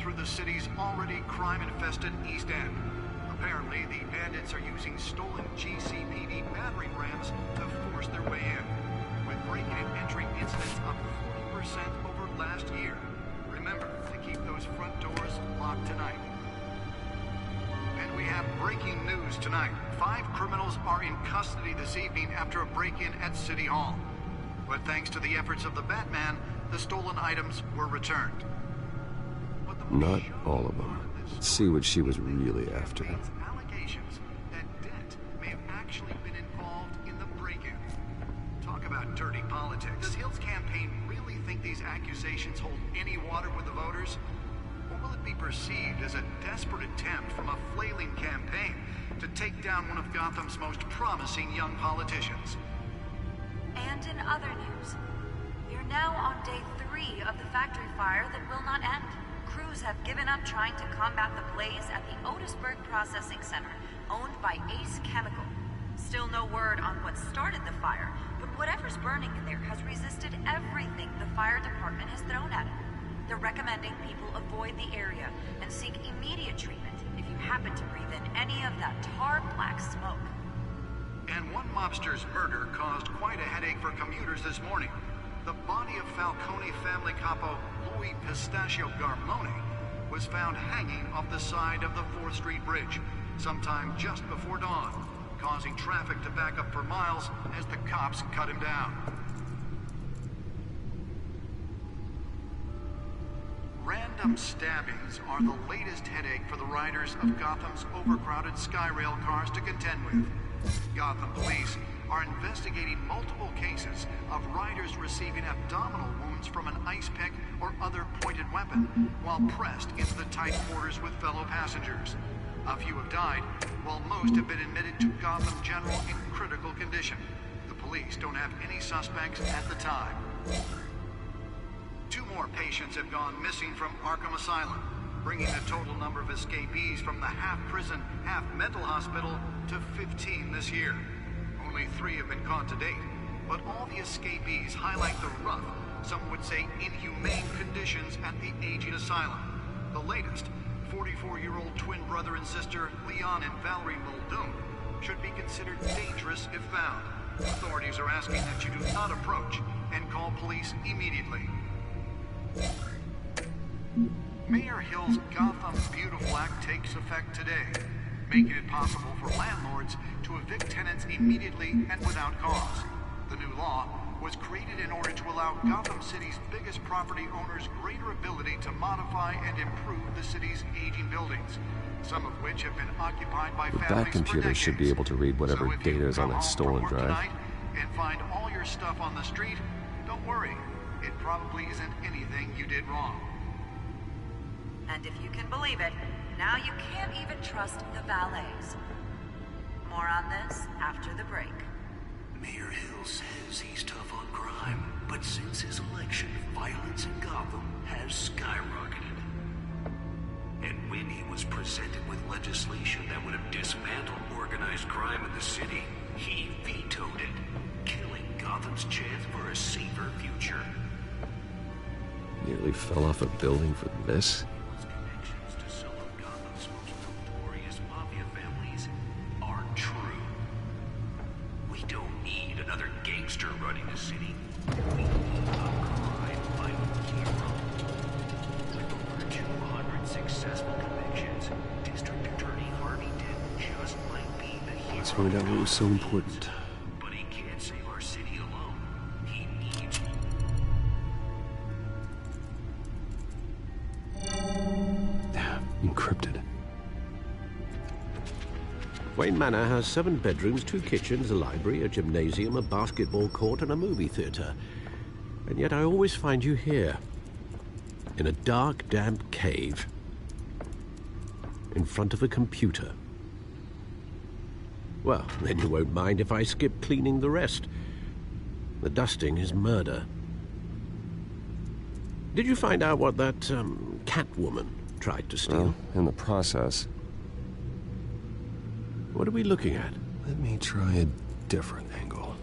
through the city's already crime-infested East End. Apparently, the bandits are using stolen GCPD battering rams to force their way in, with breaking and entering incidents up 40% over last year. Remember to keep those front doors locked tonight. And we have breaking news tonight. 5 criminals are in custody this evening after a break-in at City Hall. But thanks to the efforts of the Batman, the stolen items were returned. Not all of them. Let's see what she was really after. Allegations that Dent may have actually been involved in the break-in. Talk about dirty politics. Does Hill's campaign really think these accusations hold any water with the voters? Or will it be perceived as a desperate attempt from a flailing campaign to take down one of Gotham's most promising young politicians? And in other news, we are now on day 3 of the factory fire that will not end. Crews have given up trying to combat the blaze at the Otisburg Processing Center, owned by Ace Chemical. Still no word on what started the fire, but whatever's burning in there has resisted everything the fire department has thrown at it. They're recommending people avoid the area and seek immediate treatment if you happen to breathe in any of that tar black smoke. And one mobster's murder caused quite a headache for commuters this morning. The body of Falcone family capo Louis Pistachio Garmone was found hanging off the side of the 4th Street Bridge sometime just before dawn, causing traffic to back up for miles as the cops cut him down. Random stabbings are the latest headache for the riders of Gotham's overcrowded Skyrail cars to contend with. Gotham police are investigating multiple cases of riders receiving abdominal wounds from an ice pick or other pointed weapon while pressed into the tight quarters with fellow passengers. A few have died, while most have been admitted to Gotham General in critical condition. The police don't have any suspects at the time. 2 more patients have gone missing from Arkham Asylum, bringing the total number of escapees from the half-prison, half-mental hospital to 15 this year. Only 3 have been caught to date, but all the escapees highlight the rough, some would say inhumane conditions at the aging asylum. The latest, 44-year-old twin brother and sister Leon and Valerie Muldoon, should be considered dangerous if found. Authorities are asking that you do not approach and call police immediately. Mayor Hill's Gotham Beautiful Act takes effect today, making it possible for landlords to evict tenants immediately and without cause. The new law was created in order to allow Gotham City's biggest property owners greater ability to modify and improve the city's aging buildings, some of which have been occupied by families That computer should be able to read whatever data is on that stolen drive. And find all your stuff on the street, don't worry. It probably isn't anything you did wrong. And if you can believe it, now you can't even trust the valets. More on this after the break. Mayor Hill says he's tough on crime, but since his election, violence in Gotham has skyrocketed. And when he was presented with legislation that would have dismantled organized crime in the city, he vetoed it, killing Gotham's chance for a safer future. Nearly fell off a building for this? Hill's connections to some of Gotham's most notorious mafia families aren't true. We don't need another gangster running the city. We need a crime-fighting hero. With over 200 successful convictions, District Attorney Harvey Dent just might be the hero. Let's find out what was so important. But he can't save our city alone. He needs... Encrypted. Wayne Manor has 7 bedrooms, 2 kitchens, a library, a gymnasium, a basketball court, and a movie theater. And yet I always find you here, in a dark, damp cave, in front of a computer. Well, then you won't mind if I skip cleaning the rest. The dusting is murder. Did you find out what that, Catwoman tried to steal? Well, in the process. What are we looking at? Let me try a different angle.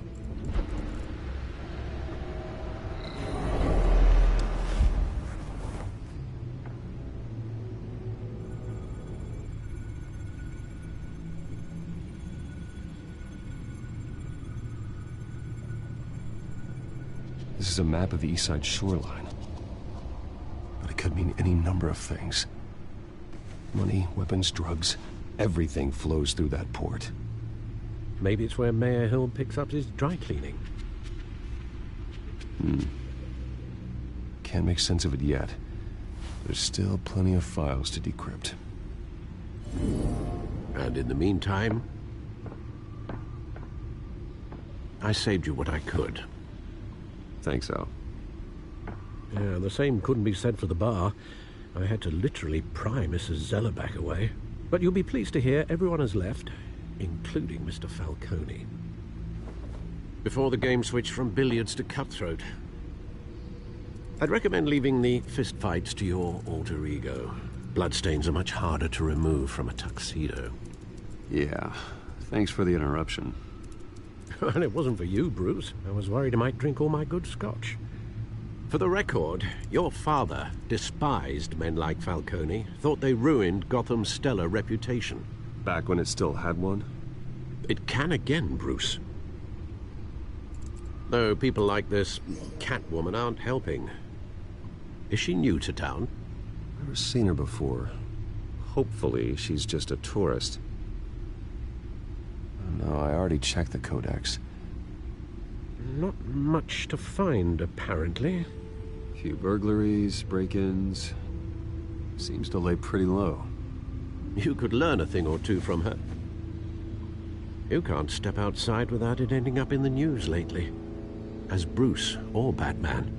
This is a map of the east side shoreline. But it could mean any number of things. Money, weapons, drugs, everything flows through that port. Maybe it's where Mayor Hill picks up his dry cleaning. Can't make sense of it yet. There's still plenty of files to decrypt. And in the meantime, I saved you what I could. Thanks, Al. Yeah, the same couldn't be said for the bar. I had to literally pry Mrs. Zellerback away. But you'll be pleased to hear everyone has left, including Mr. Falcone. Before the game switched from billiards to cutthroat. I'd recommend leaving the fistfights to your alter ego. Bloodstains are much harder to remove from a tuxedo. Yeah, thanks for the interruption. And it wasn't for you, Bruce. I was worried I might drink all my good scotch. For the record, your father despised men like Falcone, thought they ruined Gotham's stellar reputation. Back when it still had one? It can again, Bruce. Though people like this Catwoman aren't helping. Is she new to town? Never seen her before. Hopefully, she's just a tourist. No, I already checked the codex. Not much to find, apparently. Few burglaries, break-ins. Seems to lay pretty low. You could learn a thing or two from her. You can't step outside without it ending up in the news lately. As Bruce or Batman.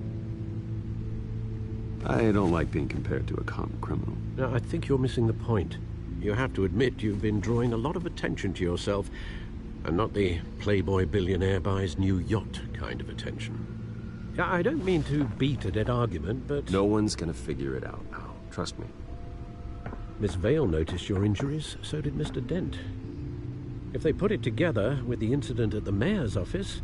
I don't like being compared to a common criminal. Now, I think you're missing the point. You have to admit you've been drawing a lot of attention to yourself, and not the playboy billionaire buys new yacht kind of attention. I don't mean to beat a dead argument, but... No one's gonna figure it out, Al. Trust me. Miss Vale noticed your injuries, so did Mr. Dent. If they put it together with the incident at the mayor's office,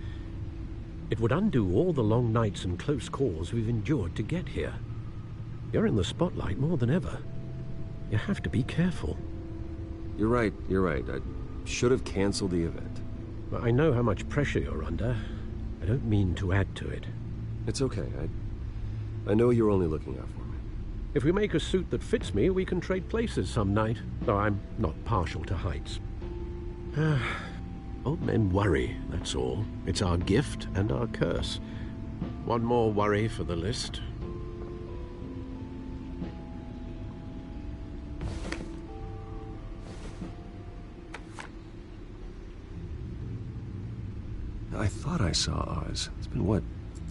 it would undo all the long nights and close calls we've endured to get here. You're in the spotlight more than ever. You have to be careful. You're right. I should have canceled the event. I know how much pressure you're under. I don't mean to add to it. It's okay. I know you're only looking out for me. If we make a suit that fits me, we can trade places some night. Though I'm not partial to heights. Old men worry, that's all. It's our gift and our curse. One more worry for the list. I thought I saw Oz. It's been, what,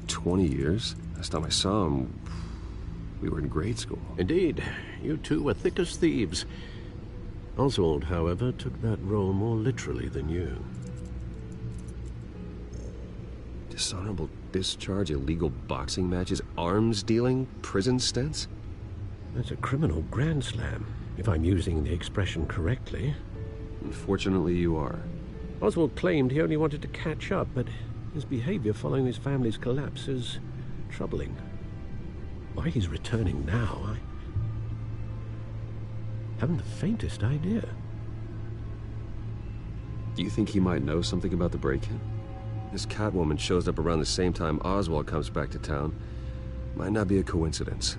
20 years? Last time I saw him, we were in grade school. Indeed. You two were thick as thieves. Oswald, however, took that role more literally than you. Dishonorable discharge, illegal boxing matches, arms dealing, prison stints? That's a criminal grand slam, if I'm using the expression correctly. Unfortunately, you are. Oswald claimed he only wanted to catch up, but his behavior following his family's collapse is troubling. Why he's returning now, I haven't the faintest idea. Do you think he might know something about the break-in? This Catwoman shows up around the same time Oswald comes back to town. Might not be a coincidence.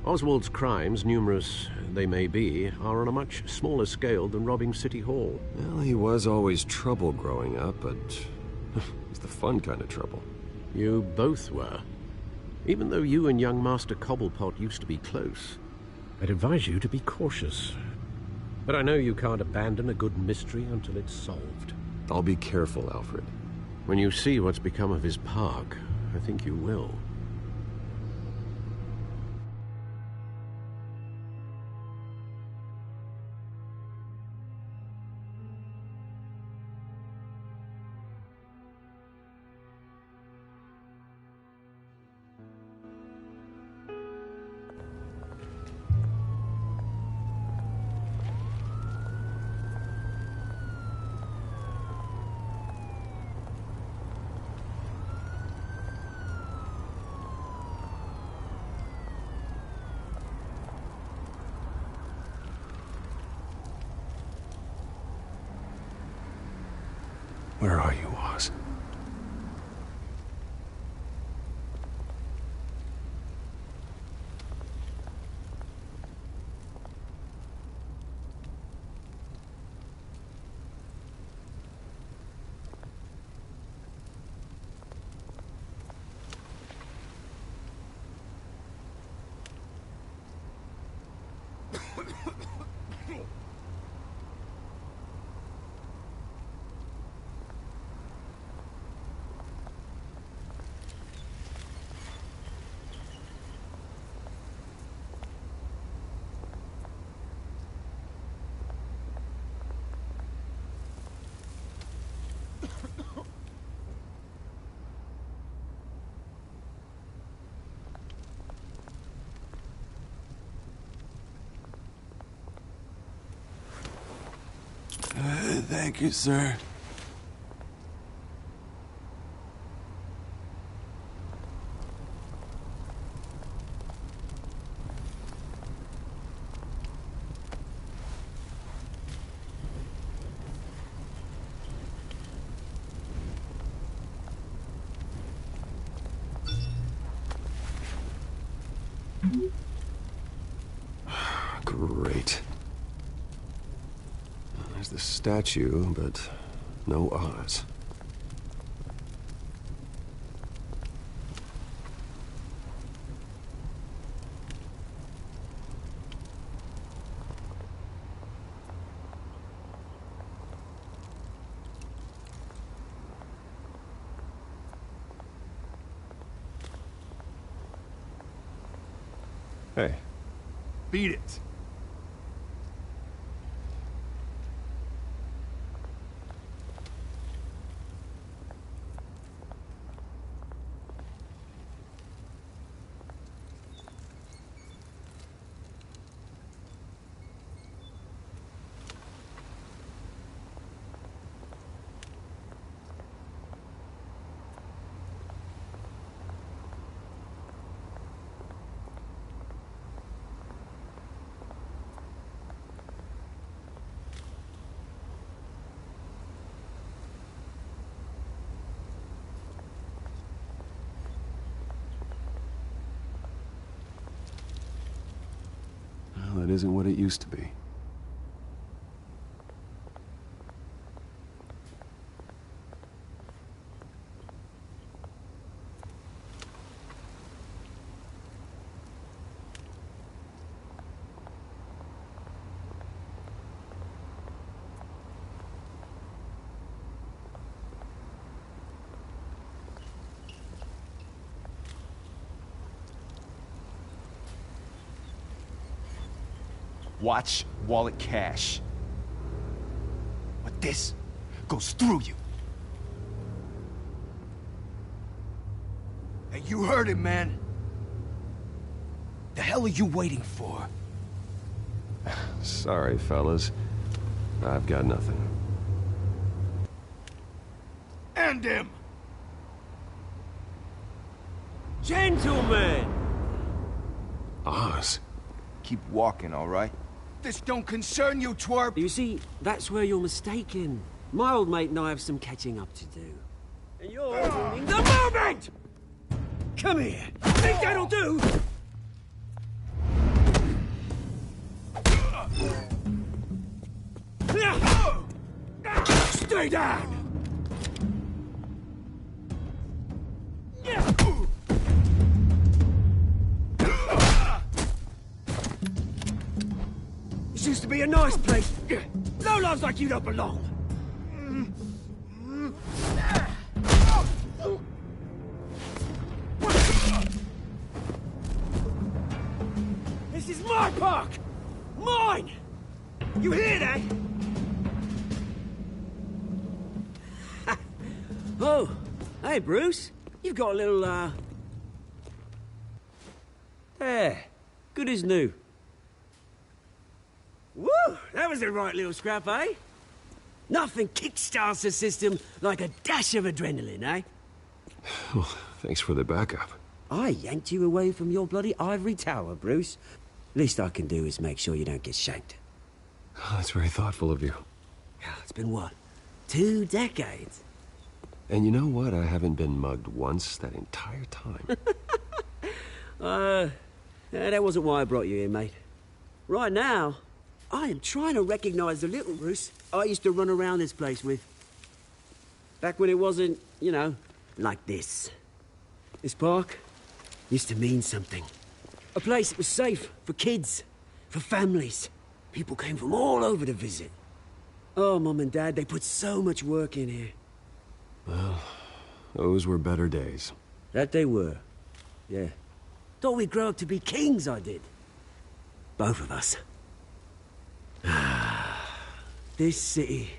Oswald's crimes, numerous they may be, are on a much smaller scale than robbing City Hall. Well, he was always trouble growing up, but it's the fun kind of trouble. You both were. Even though you and young Master Cobblepot used to be close, I'd advise you to be cautious. But I know you can't abandon a good mystery until it's solved. I'll be careful, Alfred. When you see what's become of his park, I think you will. Where are you, Oz? Thank you, sir. Great. There's the statue, but no Oz. Hey. Beat it. Well, that isn't what it used to be. Watch, wallet, cash. But this goes through you. Hey, you heard it, man. The hell are you waiting for? Sorry, fellas. I've got nothing. End him! Gentlemen! Oz? Keep walking, all right? This don't concern you, twerp! You see, that's where you're mistaken. My old mate and I have some catching up to do. And you're ruining the moment! Come here! Think that'll do? Stay down! This used to be a nice place. No lives like you don't belong. This is my park! Mine! You hear that? Oh, hey, Bruce. You've got a little, There. Good as new. Woo! That was a right little scrap, eh? Nothing kickstarts the system like a dash of adrenaline, eh? Well, thanks for the backup. I yanked you away from your bloody ivory tower, Bruce. Least I can do is make sure you don't get shanked. Oh, that's very thoughtful of you. It's been what? 2 decades? And you know what? I haven't been mugged once that entire time. That wasn't why I brought you here, mate. Right now, I am trying to recognize the little Bruce I used to run around this place with. Back when it wasn't, you know, like this. This park used to mean something. A place that was safe for kids, for families. People came from all over to visit. Oh, Mum and Dad, they put so much work in here. Well, those were better days. That they were. Yeah. Thought we'd grow up to be kings, I did. Both of us. This city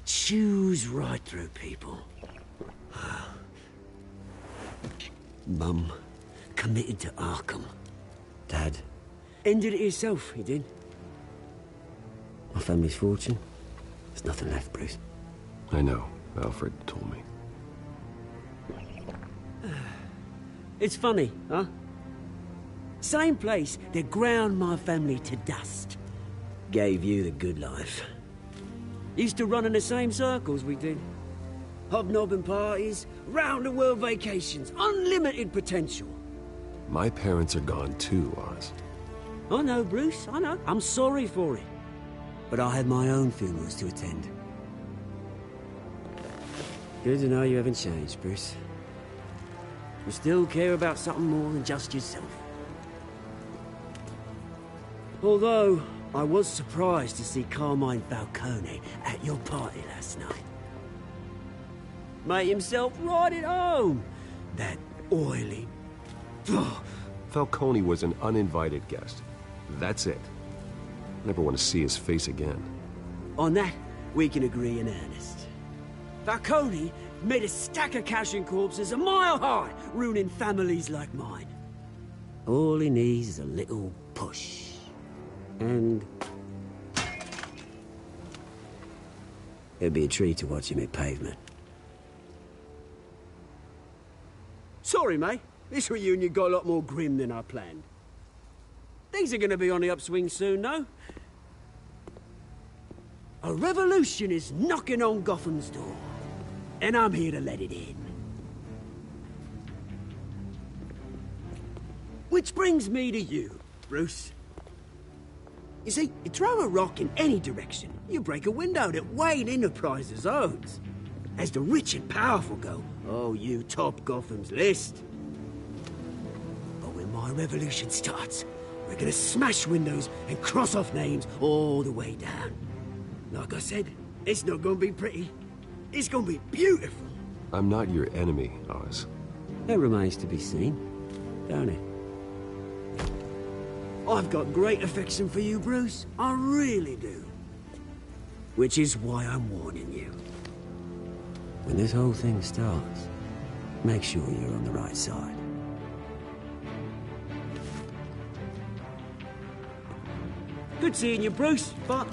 chews right through people. Mum committed to Arkham. Dad ended it himself, he did. My family's fortune, there's nothing left, Bruce. I know. Alfred told me. It's funny, huh? Same place that ground my family to dust. Gave you the good life. Used to run in the same circles we did. Hobnobbing parties, round-the-world vacations, unlimited potential. My parents are gone too, Oz. I know, Bruce, I know. I'm sorry for it. But I had my own funerals to attend. Good to know you haven't changed, Bruce. You still care about something more than just yourself. Although, I was surprised to see Carmine Falcone at your party last night. Made himself right at home. That oily... Falcone was an uninvited guest. That's it. Never want to see his face again. On that, we can agree in earnest. Falcone made a stack of cash and corpses a mile high, ruining families like mine. All he needs is a little push. And... it'd be a treat to watch him hit pavement. Sorry, mate. This reunion got a lot more grim than I planned. Things are gonna be on the upswing soon, no? A revolution is knocking on Gotham's door. And I'm here to let it in. Which brings me to you, Bruce. You see, you throw a rock in any direction, you break a window that Wayne Enterprises owns. As the rich and powerful go, oh, you top Gotham's list. But when my revolution starts, we're gonna smash windows and cross off names all the way down. Like I said, it's not gonna be pretty. It's gonna be beautiful. I'm not your enemy, Oz. That remains to be seen, don't it? I've got great affection for you, Bruce. I really do. Which is why I'm warning you. When this whole thing starts, make sure you're on the right side. Good seeing you, Bruce, but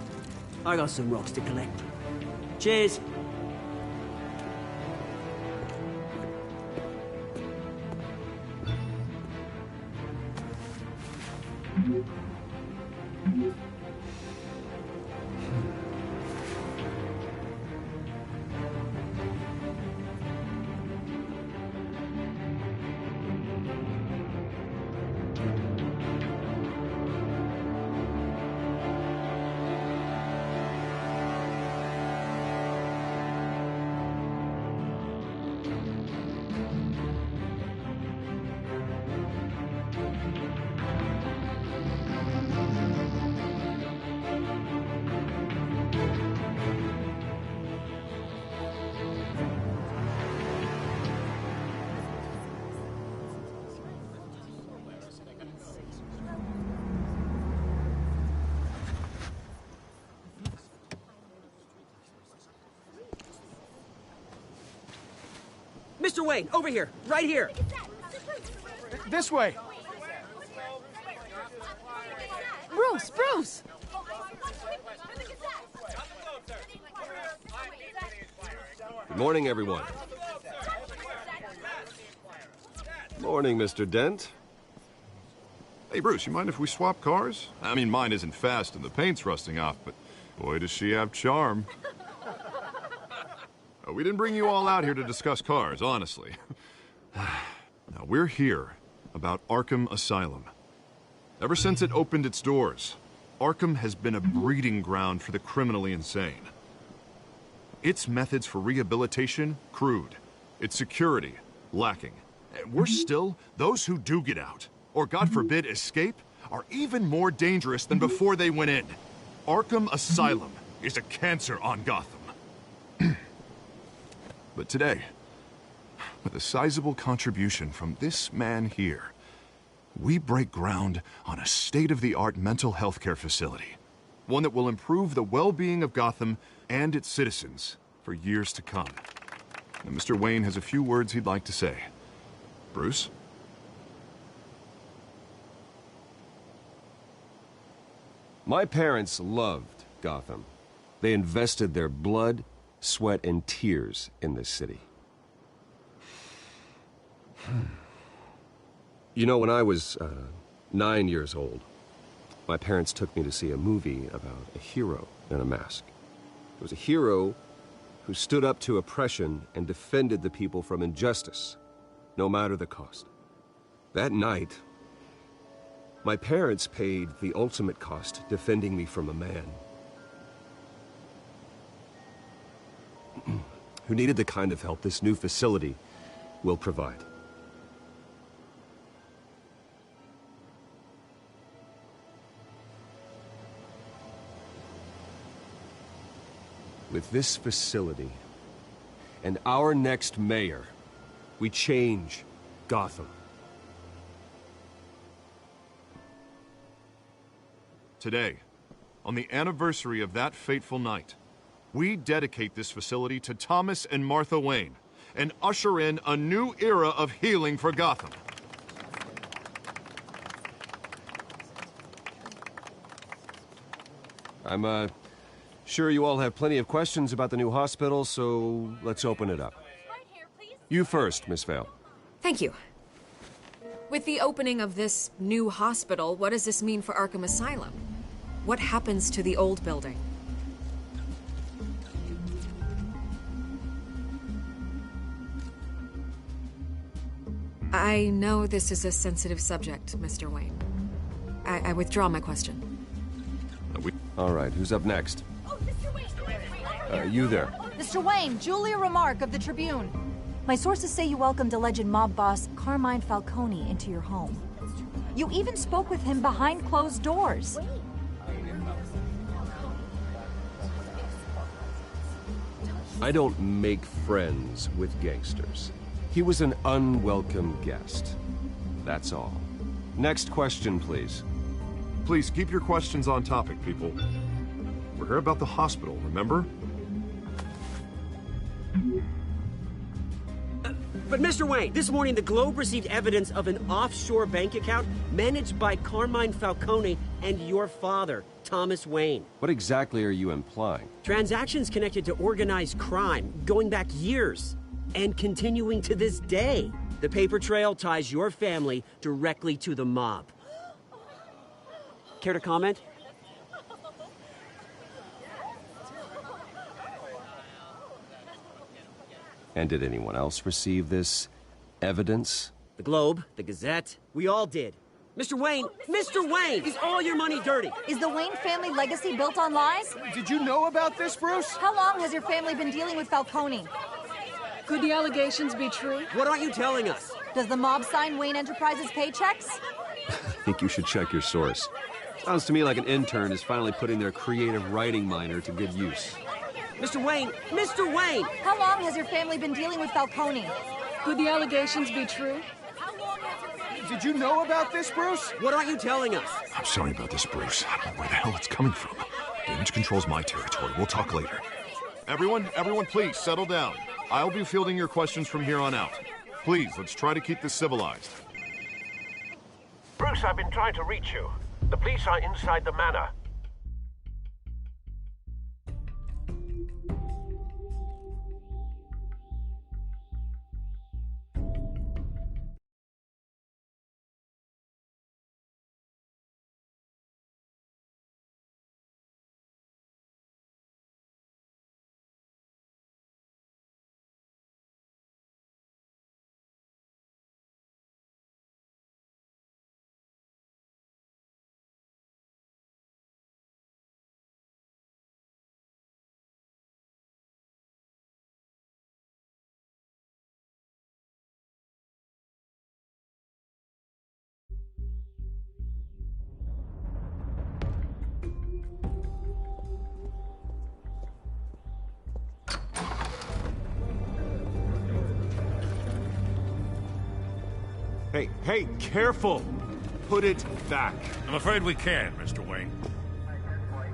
I got some rocks to collect. Cheers. Mr. Wayne, over here, right here. This way. Bruce, Bruce! Good morning, everyone. Morning, Mr. Dent. Hey, Bruce, you mind if we swap cars? I mean, mine isn't fast and the paint's rusting off, but boy, does she have charm. We didn't bring you all out here to discuss cars, honestly. Now, we're here about Arkham Asylum. Ever since it opened its doors, Arkham has been a breeding ground for the criminally insane. Its methods for rehabilitation, crude. Its security, lacking. And worse still, those who do get out, or God forbid, escape, are even more dangerous than before they went in. Arkham Asylum is a cancer on Gotham. But today, with a sizable contribution from this man here, we break ground on a state-of-the-art mental health care facility. One that will improve the well-being of Gotham and its citizens for years to come. Now, Mr. Wayne has a few words he'd like to say. Bruce? My parents loved Gotham. They invested their blood, sweat, and tears in this city. You know, when I was 9 years old, my parents took me to see a movie about a hero in a mask. It was a hero who stood up to oppression and defended the people from injustice, no matter the cost. That night, my parents paid the ultimate cost defending me from a man who needed the kind of help this new facility will provide. With this facility and our next mayor, we change Gotham. Today, on the anniversary of that fateful night, we dedicate this facility to Thomas and Martha Wayne and usher in a new era of healing for Gotham. I'm sure you all have plenty of questions about the new hospital, so let's open it up. You first, Miss Vale. Thank you. With the opening of this new hospital, what does this mean for Arkham Asylum? What happens to the old building? I know this is a sensitive subject, Mr. Wayne. I withdraw my question. All right, who's up next? You there. Mr. Wayne, Julia Remark of the Tribune. My sources say you welcomed alleged mob boss Carmine Falcone into your home. You even spoke with him behind closed doors. I don't make friends with gangsters. He was an unwelcome guest. That's all. Next question, please. Please keep your questions on topic, people. We're here about the hospital, remember? But Mr. Wayne, this morning the Globe received evidence of an offshore bank account managed by Carmine Falcone and your father, Thomas Wayne. What exactly are you implying? Transactions connected to organized crime, going back years, and continuing to this day. The paper trail ties your family directly to the mob. Care to comment? And did anyone else receive this evidence? The Globe, the Gazette, we all did. Mr. Wayne, Mr. Wayne, is all your money dirty? Is the Wayne family legacy built on lies? Did you know about this, Bruce? How long has your family been dealing with Falcone? Could the allegations be true? What aren't you telling us? Does the mob sign Wayne Enterprises paychecks? I think you should check your source. Sounds to me like an intern is finally putting their creative writing minor to good use. Mr. Wayne! Mr. Wayne! How long has your family been dealing with Falcone? Could the allegations be true? Did you know about this, Bruce? What aren't you telling us? I'm sorry about this, Bruce. I don't know where the hell it's coming from. Damage control's my territory. We'll talk later. Everyone, please settle down. I'll be fielding your questions from here on out. Please, let's try to keep this civilized. Bruce, I've been trying to reach you. The police are inside the manor. Hey, careful! Put it back. I'm afraid we can, Mr. Wayne.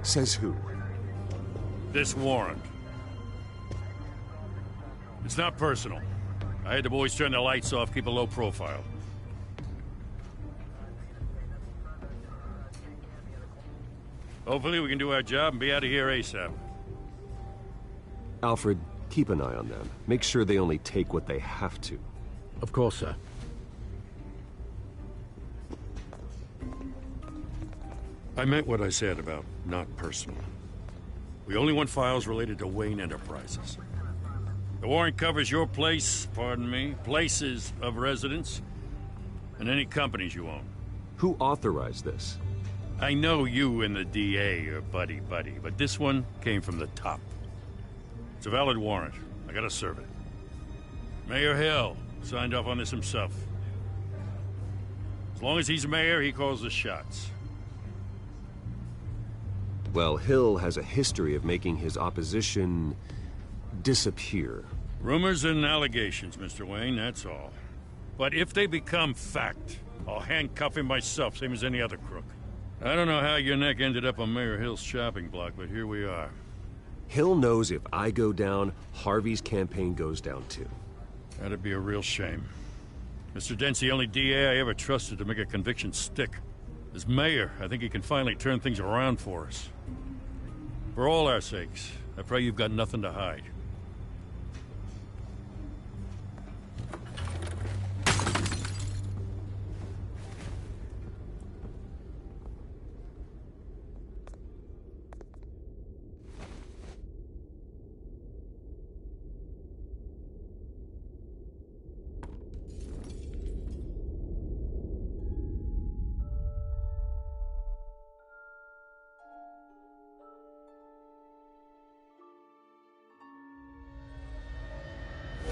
Says who? This warrant. It's not personal. I had the boys turn the lights off, keep a low profile. Hopefully we can do our job and be out of here ASAP. Alfred, keep an eye on them. Make sure they only take what they have to. Of course, sir. I meant what I said about not personal. We only want files related to Wayne Enterprises. The warrant covers your place, pardon me, places of residence, and any companies you own. Who authorized this? I know you and the DA are buddy-buddy, but this one came from the top. It's a valid warrant. I gotta serve it. Mayor Hill signed off on this himself. As long as he's mayor, he calls the shots. Well, Hill has a history of making his opposition disappear. Rumors and allegations, Mr. Wayne, that's all. But if they become fact, I'll handcuff him myself, same as any other crook. I don't know how your neck ended up on Mayor Hill's shopping block, but here we are. Hill knows if I go down, Harvey's campaign goes down too. That'd be a real shame. Mr. Dent's the only DA I ever trusted to make a conviction stick. As mayor, I think he can finally turn things around for us. For all our sakes, I pray you've got nothing to hide.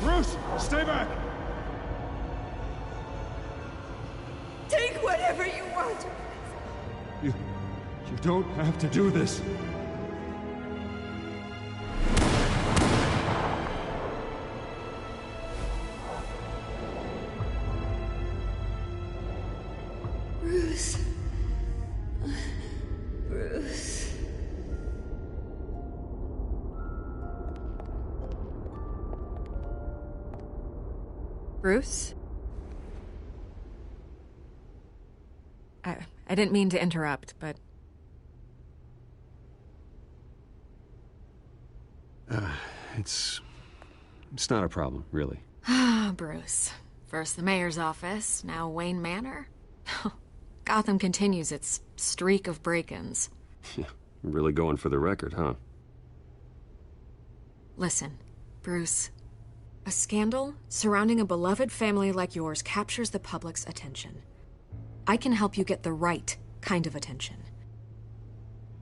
Bruce, stay back! Take whatever you want. You don't have to do this. Bruce. Bruce. Bruce? I didn't mean to interrupt, but... It's not a problem, really. Ah, Bruce. First the mayor's office, now Wayne Manor. Gotham continues its streak of break-ins. Yeah, really going for the record, huh? Listen, Bruce. A scandal surrounding a beloved family like yours captures the public's attention. I can help you get the right kind of attention.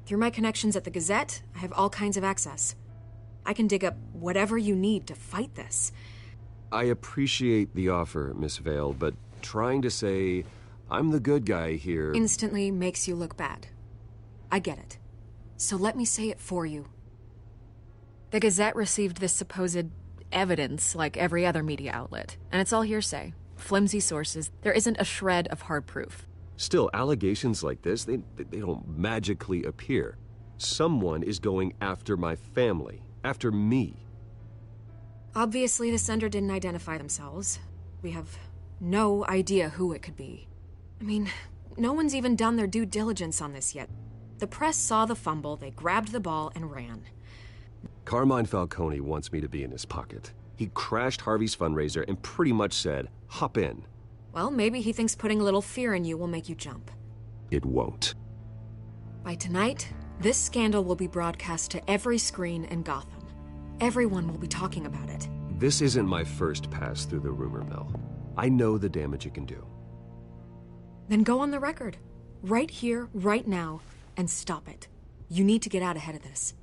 Through my connections at the Gazette, I have all kinds of access. I can dig up whatever you need to fight this. I appreciate the offer, Miss Vale, but trying to say I'm the good guy here... instantly makes you look bad. I get it. So let me say it for you. The Gazette received this supposed evidence like every other media outlet, and it's all hearsay. Flimsy sources. There isn't a shred of hard proof. Still, allegations like this, they don't magically appear. Someone is going after my family, after me. Obviously, the sender didn't identify themselves. We have no idea who it could be. I mean, no one's even done their due diligence on this yet. The press saw the fumble, they grabbed the ball and ran. Carmine Falcone wants me to be in his pocket. He crashed Harvey's fundraiser and pretty much said, hop in. Well, maybe he thinks putting a little fear in you will make you jump. It won't. By tonight, this scandal will be broadcast to every screen in Gotham. Everyone will be talking about it. This isn't my first pass through the rumor mill. I know the damage it can do. Then go on the record. Right here, right now, and stop it. You need to get out ahead of this.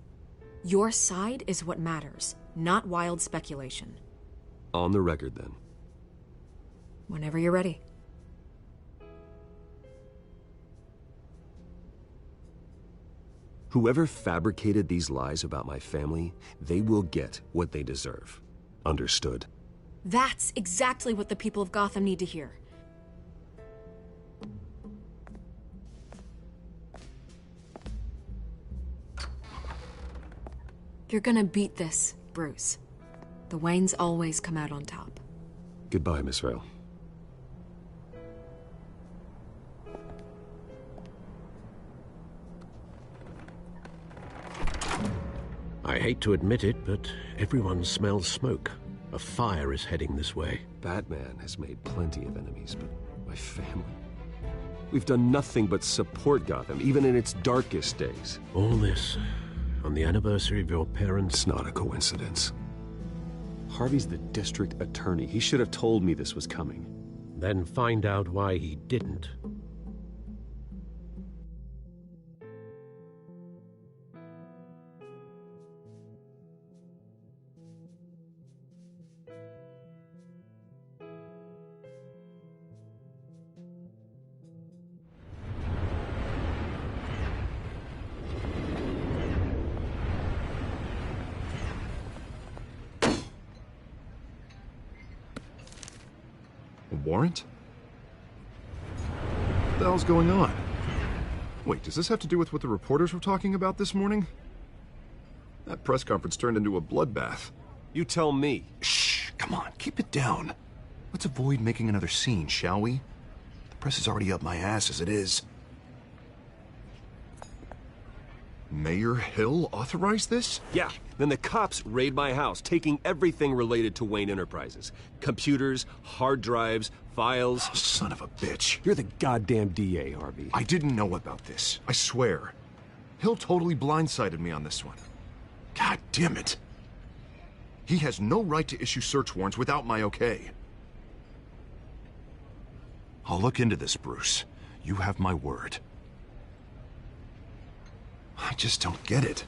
Your side is what matters, not wild speculation. On the record, then. Whenever you're ready. Whoever fabricated these lies about my family, they will get what they deserve. Understood? That's exactly what the people of Gotham need to hear. You're gonna beat this, Bruce. The Waynes always come out on top. Goodbye, Miss Vale. I hate to admit it, but everyone smells smoke. A fire is heading this way. Batman has made plenty of enemies, but my family... We've done nothing but support Gotham, even in its darkest days. All this on the anniversary of your parents'... It's not a coincidence. Harvey's the district attorney. He should have told me this was coming. Then find out why he didn't. Warrant? What the hell's going on? Wait, does this have to do with what the reporters were talking about this morning? That press conference turned into a bloodbath. You tell me. Shh, come on, keep it down. Let's avoid making another scene, shall we? The press is already up my ass as it is. Mayor Hill authorized this? Yeah. Then the cops raid my house, taking everything related to Wayne Enterprises. Computers, hard drives, files. Oh, son of a bitch. You're the goddamn DA, Harvey. I didn't know about this. I swear. Hill totally blindsided me on this one. God damn it. He has no right to issue search warrants without my okay. I'll look into this, Bruce. You have my word. I just don't get it.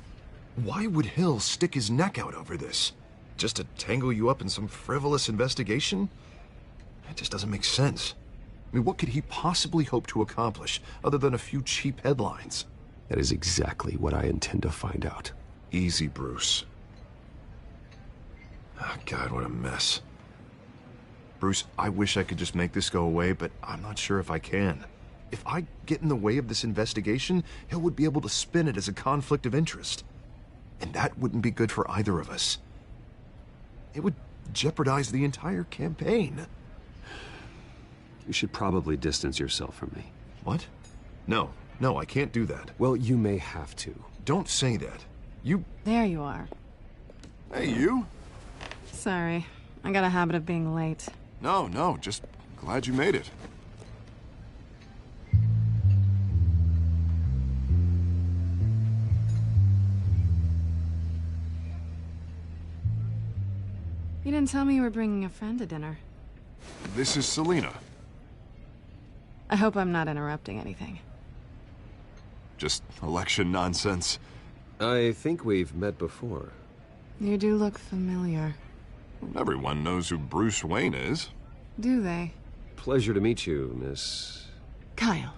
Why would Hill stick his neck out over this? Just to tangle you up in some frivolous investigation? It just doesn't make sense. I mean, what could he possibly hope to accomplish other than a few cheap headlines? That is exactly what I intend to find out. Easy, Bruce. Oh, God, what a mess. Bruce, I wish I could just make this go away, but I'm not sure if I can. If I get in the way of this investigation, Hill would be able to spin it as a conflict of interest. And that wouldn't be good for either of us. It would jeopardize the entire campaign. You should probably distance yourself from me. What? No, I can't do that. Well, you may have to. Don't say that. You... There you are. Hey, you? Sorry, I got a habit of being late. No, just glad you made it. You didn't tell me you were bringing a friend to dinner. This is Selina. I hope I'm not interrupting anything. Just election nonsense. I think we've met before. You do look familiar. Everyone knows who Bruce Wayne is. Do they? Pleasure to meet you, Miss... Kyle.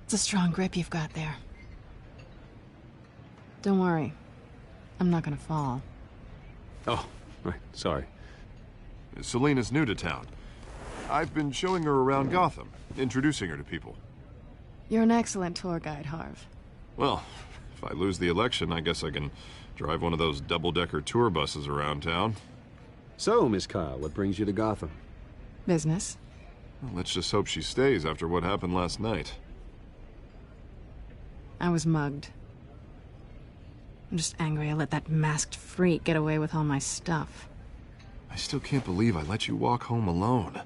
It's a strong grip you've got there. Don't worry. I'm not gonna fall. Oh, right. Sorry. Selina's new to town. I've been showing her around Gotham, introducing her to people. You're an excellent tour guide, Harv. Well, if I lose the election, I guess I can drive one of those double-decker tour buses around town. So, Miss Kyle, what brings you to Gotham? Business. Well, let's just hope she stays after what happened last night. I was mugged. I'm just angry I let that masked freak get away with all my stuff. I still can't believe I let you walk home alone.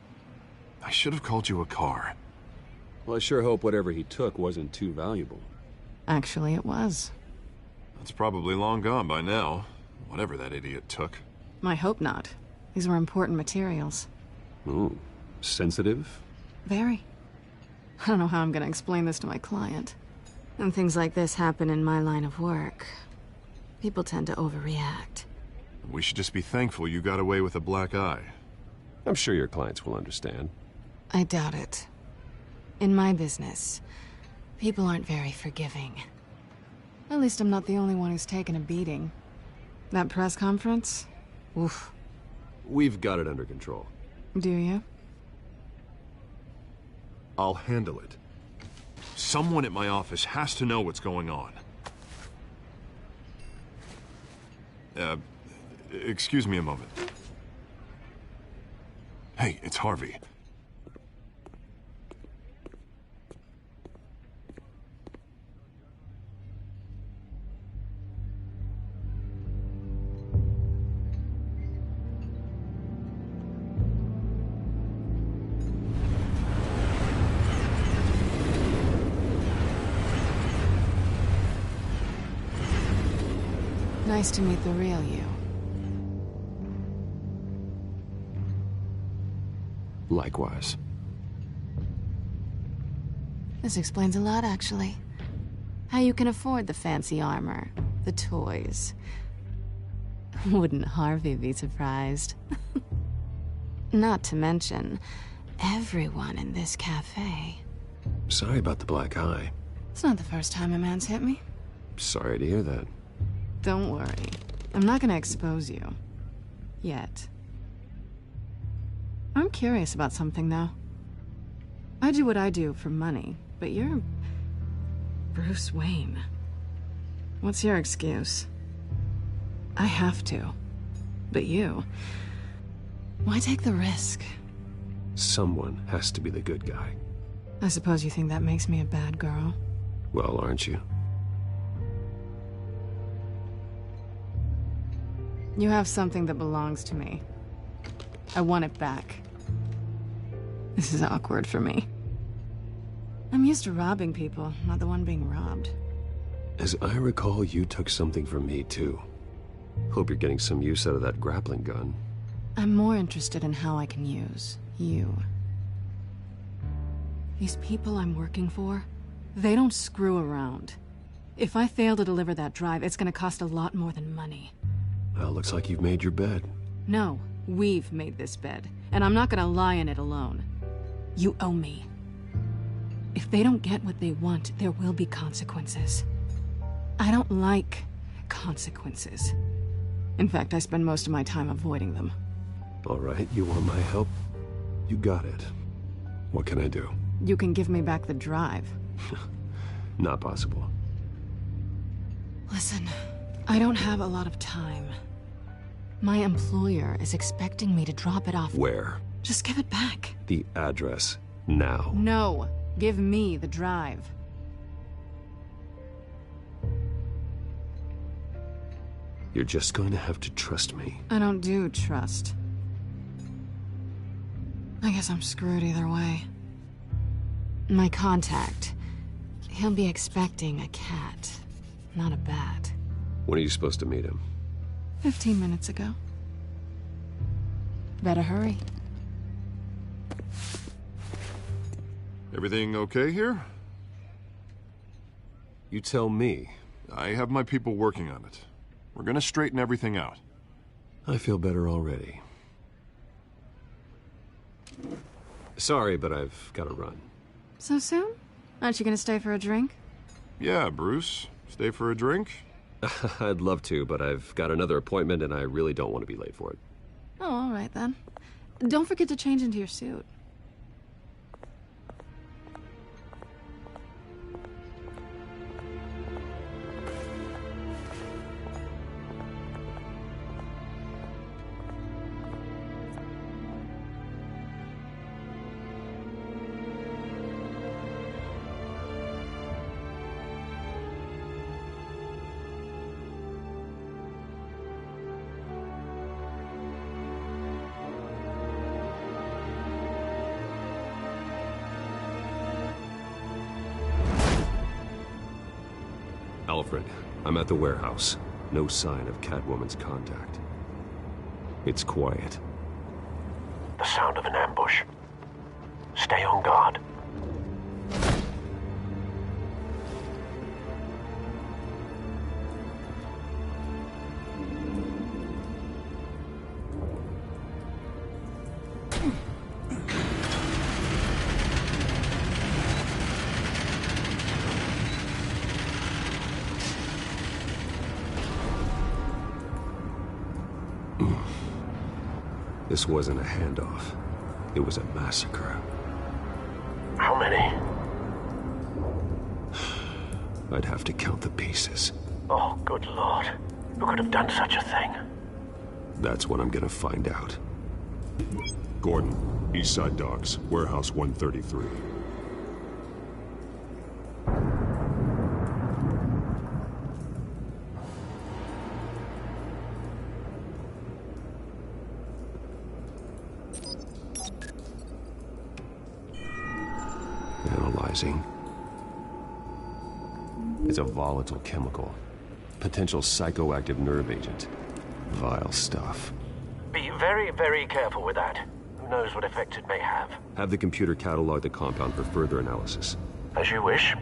I should have called you a car. Well, I sure hope whatever he took wasn't too valuable. Actually, it was. That's probably long gone by now, whatever that idiot took. I hope not. These were important materials. Ooh, sensitive? Very. I don't know how I'm gonna explain this to my client. And things like this happen in my line of work. People tend to overreact. We should just be thankful you got away with a black eye. I'm sure your clients will understand. I doubt it. In my business, people aren't very forgiving. At least I'm not the only one who's taken a beating. That press conference? Oof. We've got it under control. Do you? I'll handle it. Someone at my office has to know what's going on. Excuse me a moment. Hey, it's Harvey. Nice to meet the real you. Likewise. This explains a lot, actually. How you can afford the fancy armor, the toys. Wouldn't Harvey be surprised? Not to mention, everyone in this cafe. Sorry about the black eye. It's not the first time a man's hit me. Sorry to hear that. Don't worry. I'm not gonna expose you. Yet. I'm curious about something, though. I do what I do for money, but you're... Bruce Wayne. What's your excuse? I have to. But you... Why take the risk? Someone has to be the good guy. I suppose you think that makes me a bad girl? Well, aren't you? You have something that belongs to me. I want it back. This is awkward for me. I'm used to robbing people, not the one being robbed. As I recall, you took something from me, too. Hope you're getting some use out of that grappling gun. I'm more interested in how I can use you. These people I'm working for, they don't screw around. If I fail to deliver that drive, it's gonna cost a lot more than money. Well, looks like you've made your bed. No, we've made this bed, and I'm not gonna lie in it alone. You owe me. If they don't get what they want, there will be consequences. I don't like consequences. In fact, I spend most of my time avoiding them. All right, you want my help? You got it. What can I do? You can give me back the drive. Not possible. Listen, I don't have a lot of time. My employer is expecting me to drop it off. Where? Just give it back. The address, now. No, give me the drive. You're just going to have to trust me. I don't do trust. I guess I'm screwed either way. My contact, he'll be expecting a cat, not a bat. When are you supposed to meet him? 15 minutes ago. Better hurry. Everything okay here? You tell me. I have my people working on it. We're gonna straighten everything out. I feel better already. Sorry, but I've got to run. So soon? Aren't you gonna stay for a drink? Yeah, Bruce. Stay for a drink? I'd love to, but I've got another appointment and I really don't want to be late for it. Oh, all right then. Don't forget to change into your suit. Alfred, I'm at the warehouse. No sign of Catwoman's contact. It's quiet. The sound of an ambush. Stay on guard. This wasn't a handoff. It was a massacre. How many? I'd have to count the pieces. Oh, good lord. Who could have done such a thing? That's what I'm gonna find out. Gordon, Eastside Docks, Warehouse 133. Analyzing. It's a volatile chemical. Potential psychoactive nerve agent. Vile stuff. Be very, very careful with that. Who knows what effects it may have. Have the computer catalog the compound for further analysis. As you wish.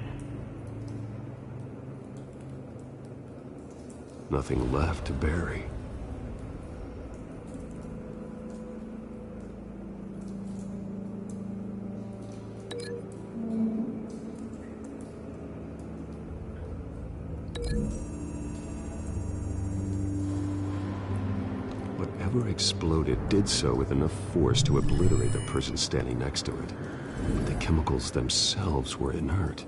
Nothing left to bury. Whatever exploded did so with enough force to obliterate the person standing next to it. But the chemicals themselves were inert,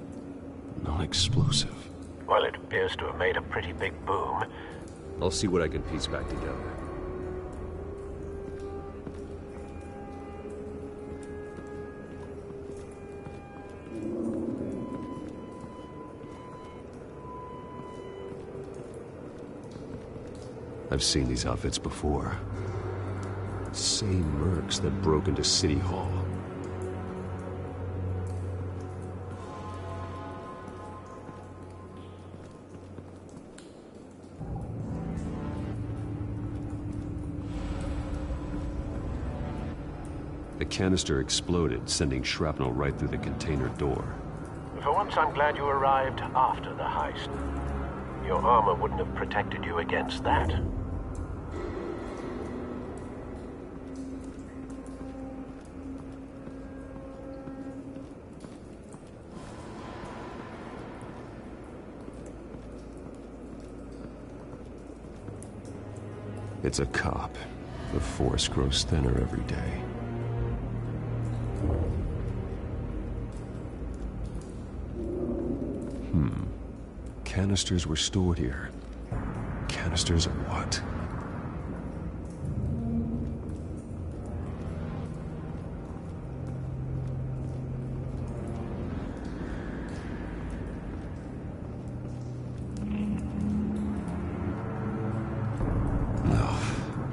non-explosive. Well, it appears to have made a pretty big boom. I'll see what I can piece back together. I've seen these outfits before. Same mercs that broke into City Hall. The canister exploded, sending shrapnel right through the container door. For once, I'm glad you arrived after the heist. Your armor wouldn't have protected you against that. It's a cop. The force grows thinner every day. Canisters were stored here. Canisters of what? No.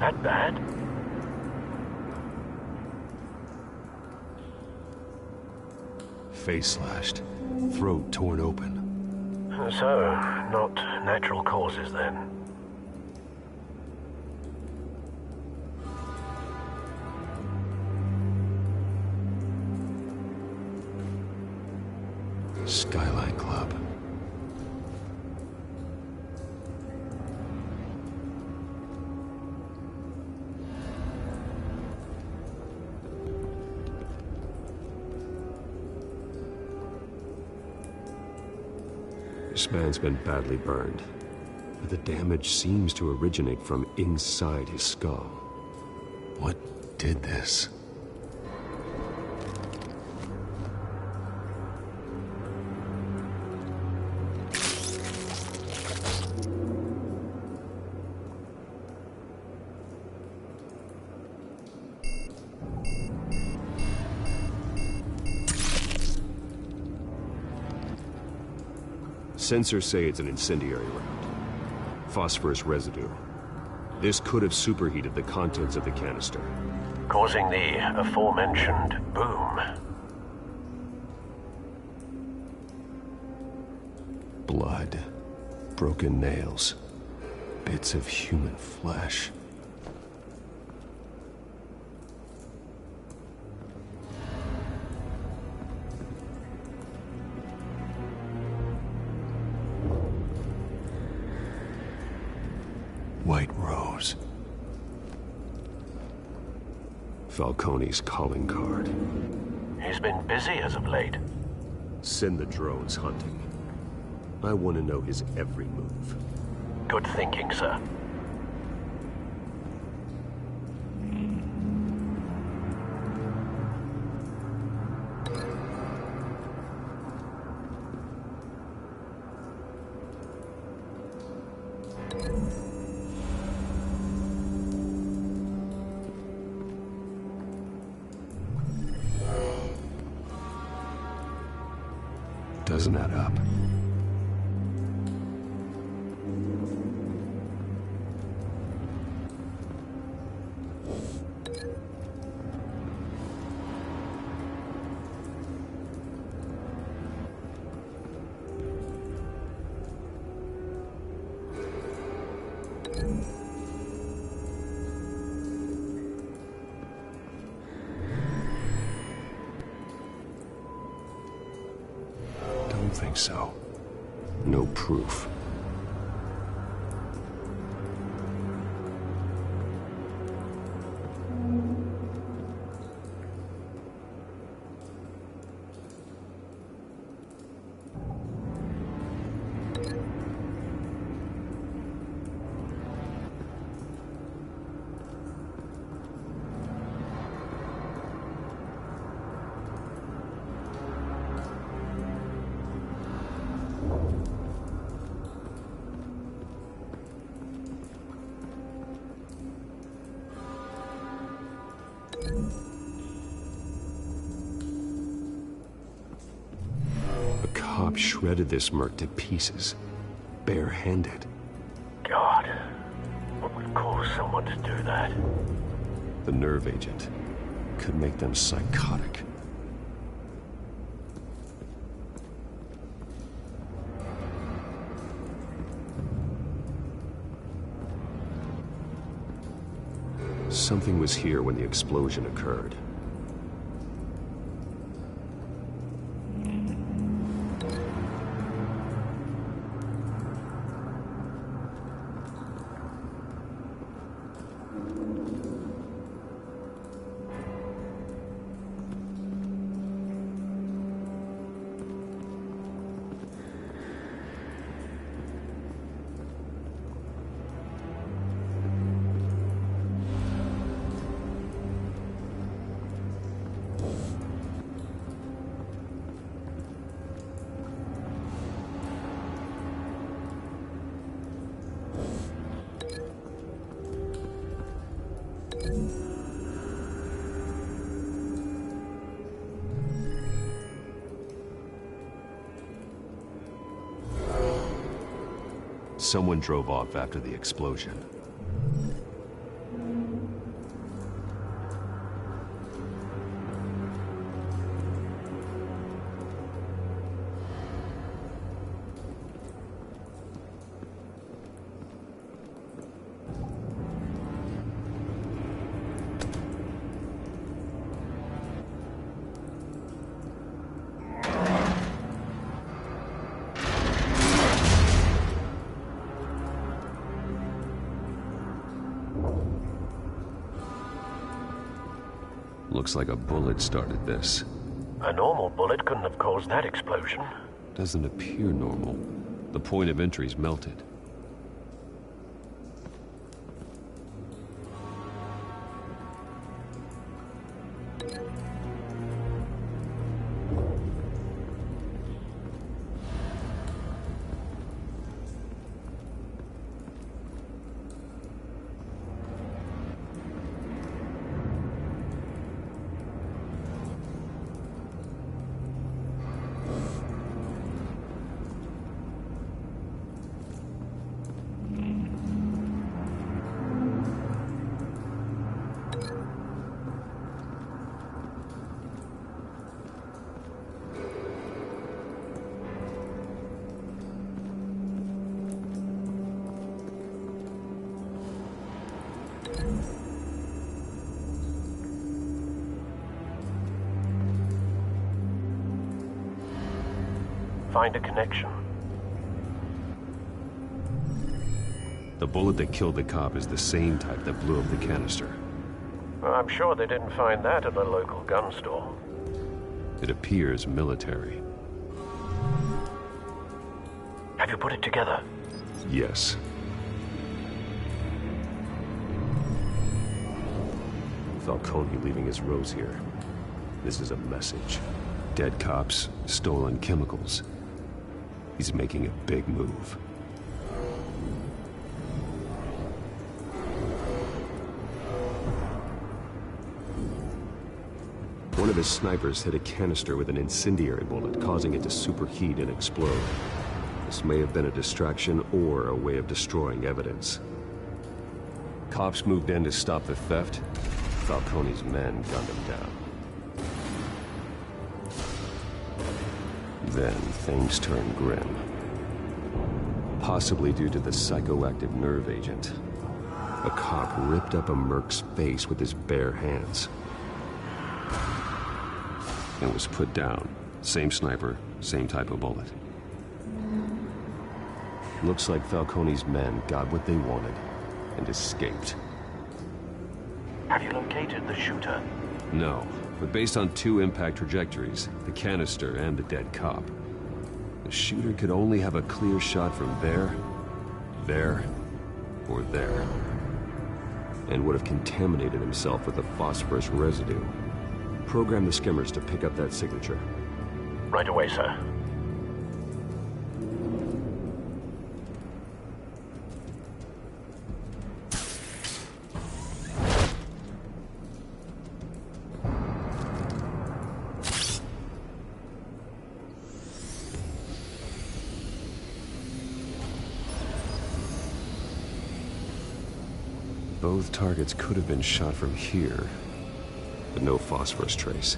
That bad? Face slashed. Throat torn open. So, not natural causes then. Skyline Club. This man's been badly burned, but the damage seems to originate from inside his skull. What did this? Sensors say it's an incendiary round. Phosphorus residue. This could have superheated the contents of the canister, causing the aforementioned boom. Blood. Broken nails. Bits of human flesh. White Rose. Falcone's calling card. He's been busy as of late. Send the drones hunting. I want to know his every move. Good thinking, sir. Doesn't add up. Don't think so. No proof. A cop shredded this merc to pieces, barehanded. God, what would cause someone to do that? The nerve agent could make them psychotic. Something was here when the explosion occurred. Someone drove off after the explosion. Looks like a bullet started this. A normal bullet couldn't have caused that explosion. Doesn't appear normal. The point of entry's melted. Find a connection. The bullet that killed the cop is the same type that blew up the canister. Well, I'm sure they didn't find that at a local gun store. It appears military. Have you put it together? Yes. Falcone leaving his rose here. This is a message. Dead cops, stolen chemicals. He's making a big move. One of his snipers hit a canister with an incendiary bullet, causing it to superheat and explode. This may have been a distraction or a way of destroying evidence. Cops moved in to stop the theft. Falcone's men gunned him down. Then things turned grim. Possibly due to the psychoactive nerve agent. A cop ripped up a merc's face with his bare hands. And was put down. Same sniper, same type of bullet. Looks like Falcone's men got what they wanted and escaped. Have you located the shooter? No, but based on two impact trajectories, the canister and the dead cop, the shooter could only have a clear shot from there, or there, and would have contaminated himself with the phosphorus residue. Program the skimmers to pick up that signature. Right away, sir. Both targets could have been shot from here, but no phosphorus trace.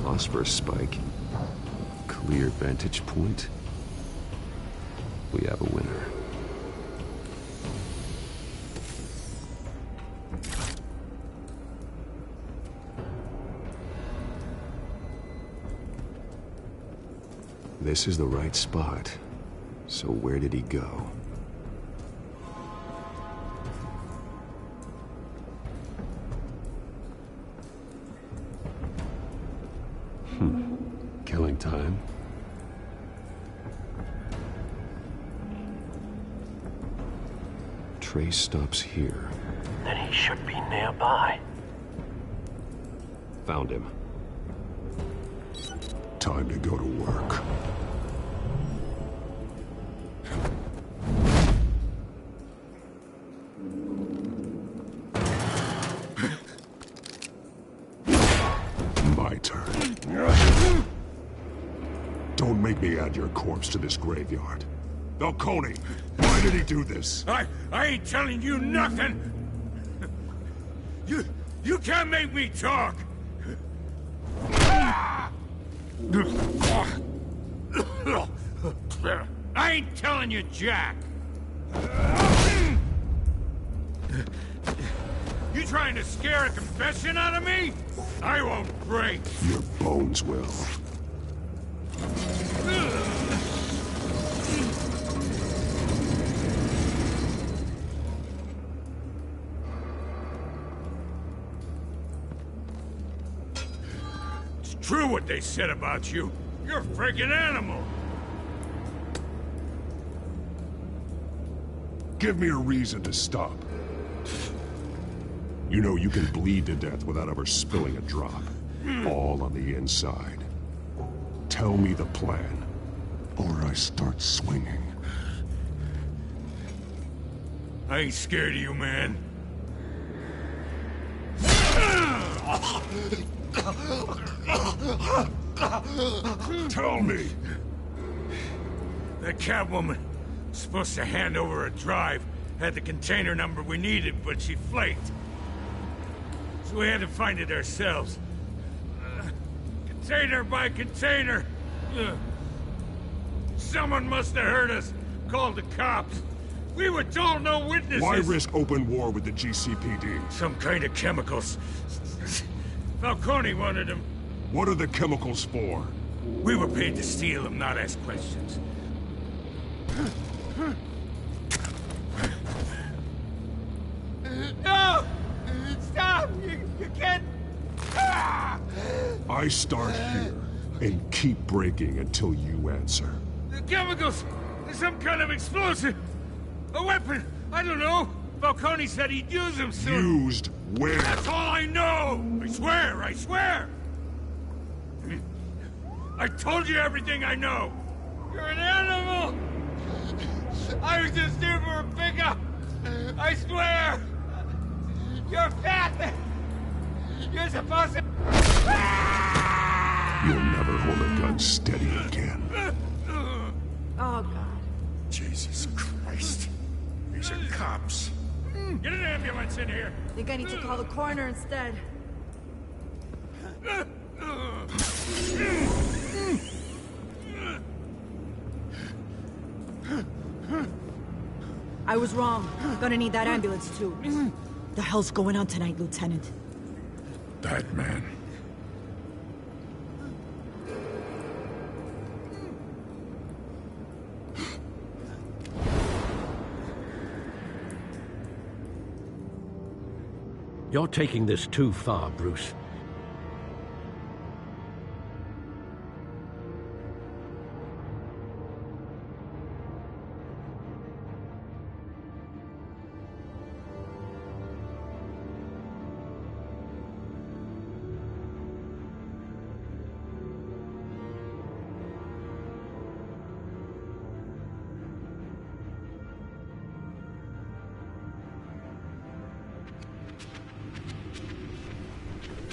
Phosphorus spike. Clear vantage point. We have a winner. This is the right spot. So where did he go? Killing time. Trace stops here. Then he should be nearby. Found him. Time to go to work. My turn. Don't make me add your corpse to this graveyard. Falcone, why did he do this? I ain't telling you nothing! You can't make me talk! I ain't telling you jack! You trying to scare a confession out of me? I won't break! Your bones will. It's true what they said about you. You're a freaking animal! Give me a reason to stop. You know you can bleed to death without ever spilling a drop. All on the inside. Tell me the plan, or I start swinging. I ain't scared of you, man. Tell me! That Catwoman was supposed to hand over a drive, had the container number we needed, but she flaked. So we had to find it ourselves. Container by container. Someone must have heard us, called the cops. We were told no witnesses. Why risk open war with the GCPD? Some kind of chemicals. Falcone wanted them. What are the chemicals for? We were paid to steal them, not ask questions. No! Stop! You can't... I start here and keep breaking until you answer. The chemicals! There's some kind of explosive! A weapon! I don't know! Falcone said he'd use them soon! Used where? That's all I know! I swear! I swear! I told you everything I know! You're an animal! I was just here for a pickup! I swear! You're fat! You're supposed to... You'll never hold a gun steady again. Oh, God. Jesus Christ. These are cops. Get an ambulance in here! I think I need to call the coroner instead. I was wrong. Gonna need that ambulance, too. The hell's going on tonight, Lieutenant? That man. You're taking this too far, Bruce.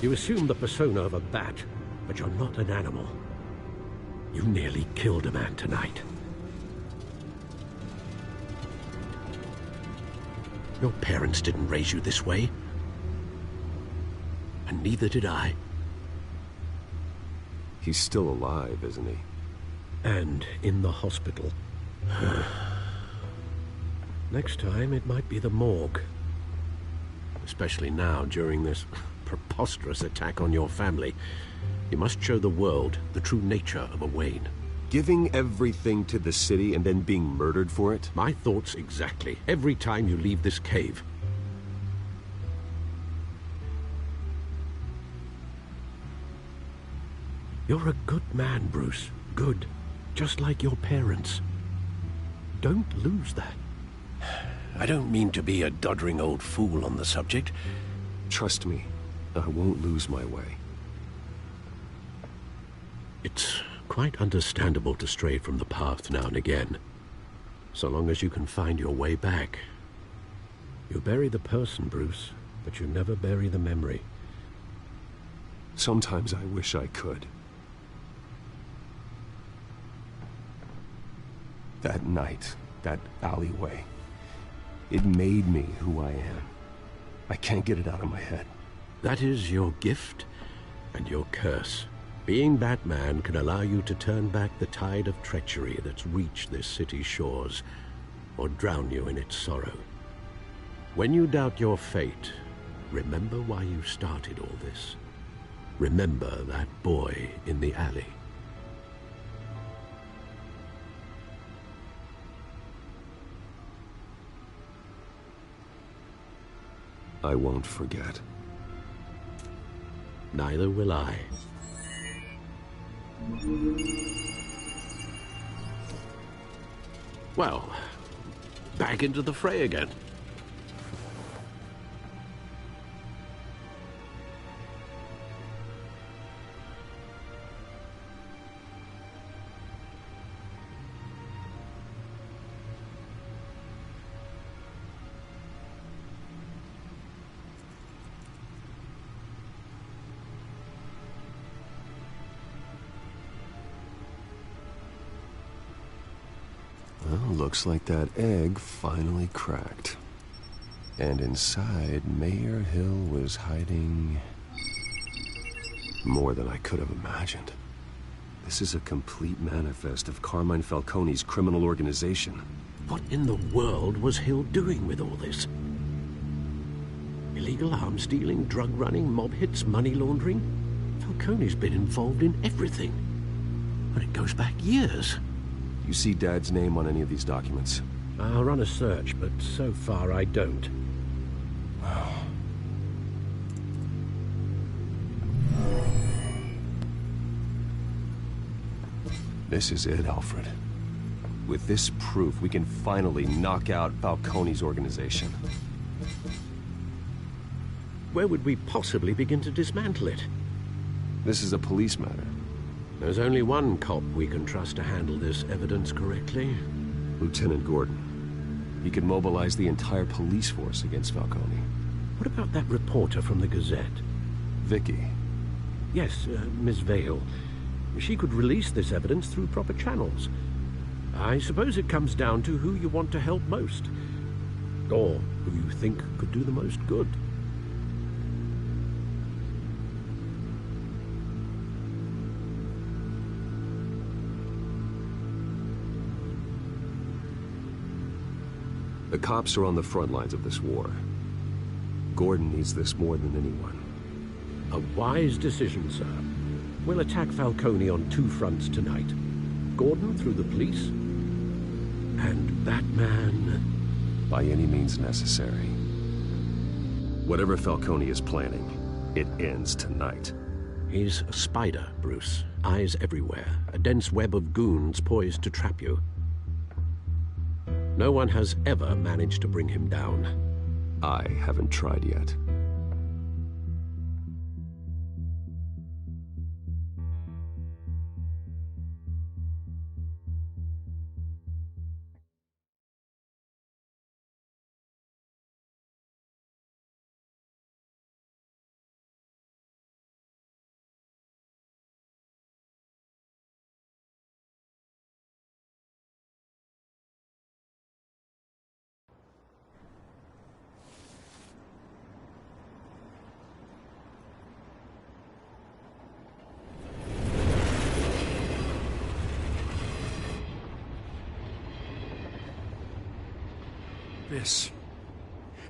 You assume the persona of a bat, but you're not an animal. You nearly killed a man tonight. Your parents didn't raise you this way. And neither did I. He's still alive, isn't he? And in the hospital. Next time, it might be the morgue. Especially now, during this preposterous attack on your family. You must show the world the true nature of a Wayne. Giving everything to the city and then being murdered for it? My thoughts exactly. Every time you leave this cave. You're a good man, Bruce. Good. Just like your parents. Don't lose that. I don't mean to be a doddering old fool on the subject. Trust me, I won't lose my way. It's quite understandable to stray from the path now and again, so long as you can find your way back. You bury the person, Bruce, but you never bury the memory. Sometimes I wish I could. That night, that alleyway, it made me who I am. I can't get it out of my head. That is your gift and your curse. Being Batman can allow you to turn back the tide of treachery that's reached this city's shores, or drown you in its sorrow. When you doubt your fate, remember why you started all this. Remember that boy in the alley. I won't forget. Neither will I. Well, back into the fray again. Well, looks like that egg finally cracked. And inside, Mayor Hill was hiding more than I could have imagined. This is a complete manifest of Carmine Falcone's criminal organization. What in the world was Hill doing with all this? Illegal arms dealing, drug running, mob hits, money laundering? Falcone's been involved in everything. And it goes back years. You see Dad's name on any of these documents? I'll run a search, but so far I don't. This is it, Alfred. With this proof, we can finally knock out Falcone's organization. Where would we possibly begin to dismantle it? This is a police matter. There's only one cop we can trust to handle this evidence correctly. Lieutenant Gordon. He could mobilize the entire police force against Falcone. What about that reporter from the Gazette? Vicky. Yes, Miss Vale. She could release this evidence through proper channels. I suppose it comes down to who you want to help most. Or who you think could do the most good. The cops are on the front lines of this war. Gordon needs this more than anyone. A wise decision, sir. We'll attack Falcone on two fronts tonight. Gordon through the police, and Batman... by any means necessary. Whatever Falcone is planning, it ends tonight. He's a spider, Bruce. Eyes everywhere. A dense web of goons poised to trap you. No one has ever managed to bring him down. I haven't tried yet.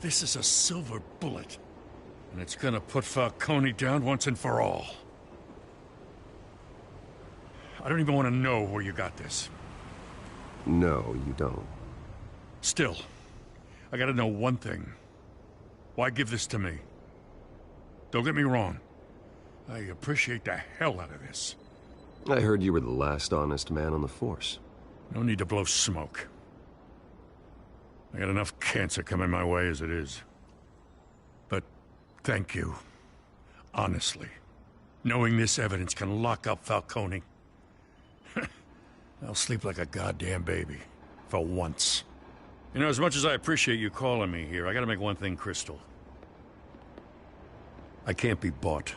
This is a silver bullet. And it's gonna put Falcone down once and for all. I don't even want to know where you got this. No, you don't. Still, I gotta know one thing. Why give this to me? Don't get me wrong. I appreciate the hell out of this. I heard you were the last honest man on the force. No need to blow smoke. I got enough cancer coming my way as it is. But thank you. Honestly. Knowing this evidence can lock up Falcone. I'll sleep like a goddamn baby. For once. You know, as much as I appreciate you calling me here, I gotta make one thing crystal. I can't be bought.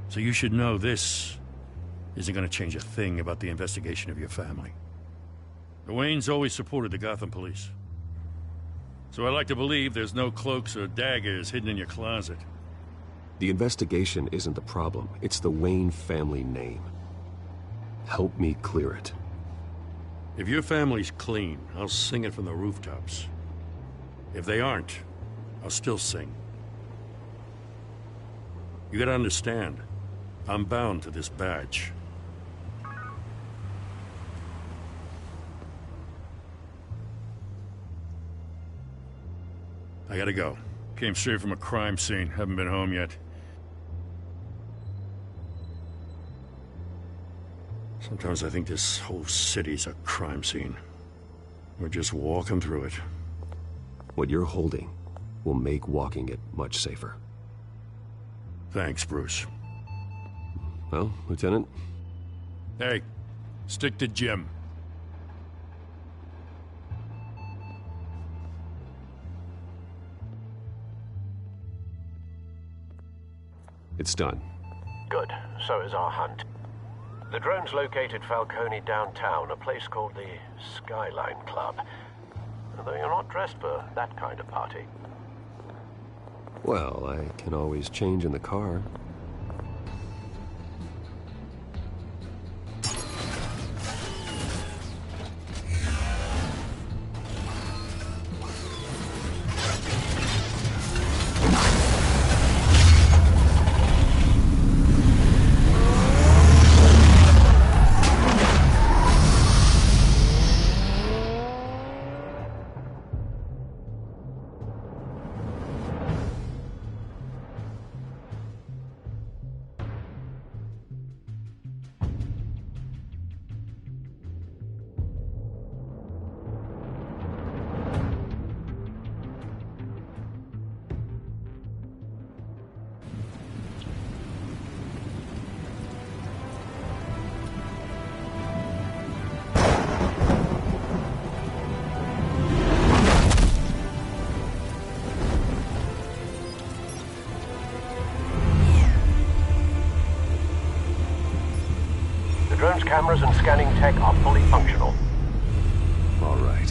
So you should know this isn't gonna change a thing about the investigation of your family. The Waynes always supported the Gotham police. So I like to believe there's no cloaks or daggers hidden in your closet. The investigation isn't the problem. It's the Wayne family name. Help me clear it. If your family's clean, I'll sing it from the rooftops. If they aren't, I'll still sing. You gotta understand, I'm bound to this badge. I gotta go. Came straight from a crime scene. Haven't been home yet. Sometimes I think this whole city's a crime scene. We're just walking through it. What you're holding will make walking it much safer. Thanks, Bruce. Well, Lieutenant? Hey, stick to Jim. It's done. Good. So is our hunt. The drone's located Falcone downtown, a place called the Skyline Club. Although you're not dressed for that kind of party. Well, I can always change in the car. scanning tech are fully functional. All right.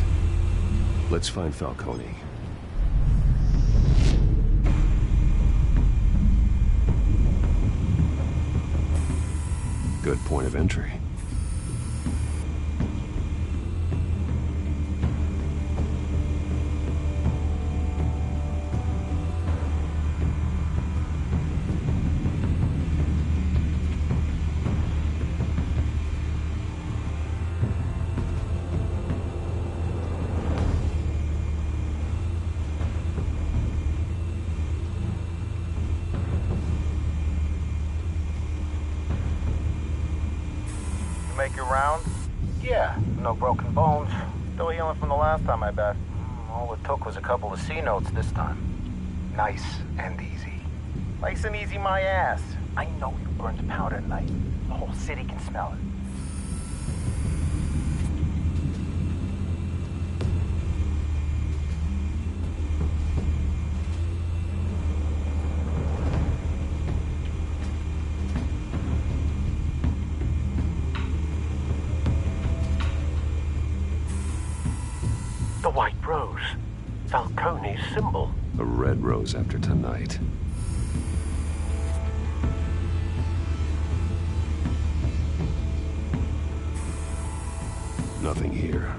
Let's find Falcone. Good point of entry. Make your round? Yeah, no broken bones. Still healing from the last time, I bet. All it took was a couple of C notes this time. Nice and easy. Nice and easy my ass. I know you burned powder tonight. The whole city can smell it. The white rose. Falcone's symbol. A red rose after tonight. Nothing here.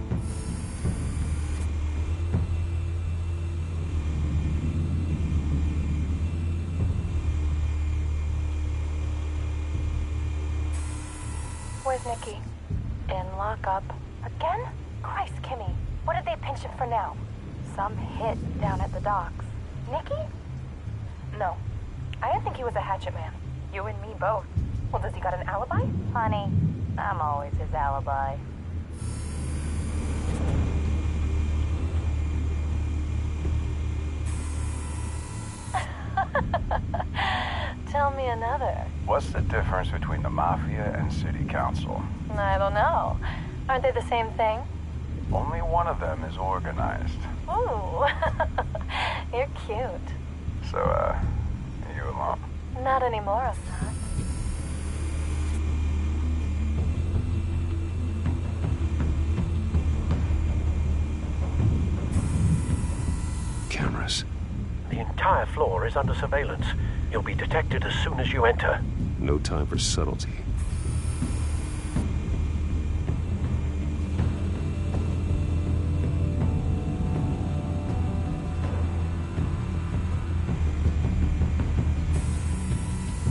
Where's Nicky? In lockup. Again? Christ, Kimmy. What did they pinch him for now? Some hit down at the docks. Nicky? No. I didn't think he was a hatchet man. You and me both. Well, does he got an alibi? Honey, I'm always his alibi. Tell me another. What's the difference between the Mafia and City Council? I don't know. Aren't they the same thing? Only one of them is organized. Ooh. You're cute. So, you alone? Not anymore, I'm not. Cameras. The entire floor is under surveillance. You'll be detected as soon as you enter. No time for subtlety.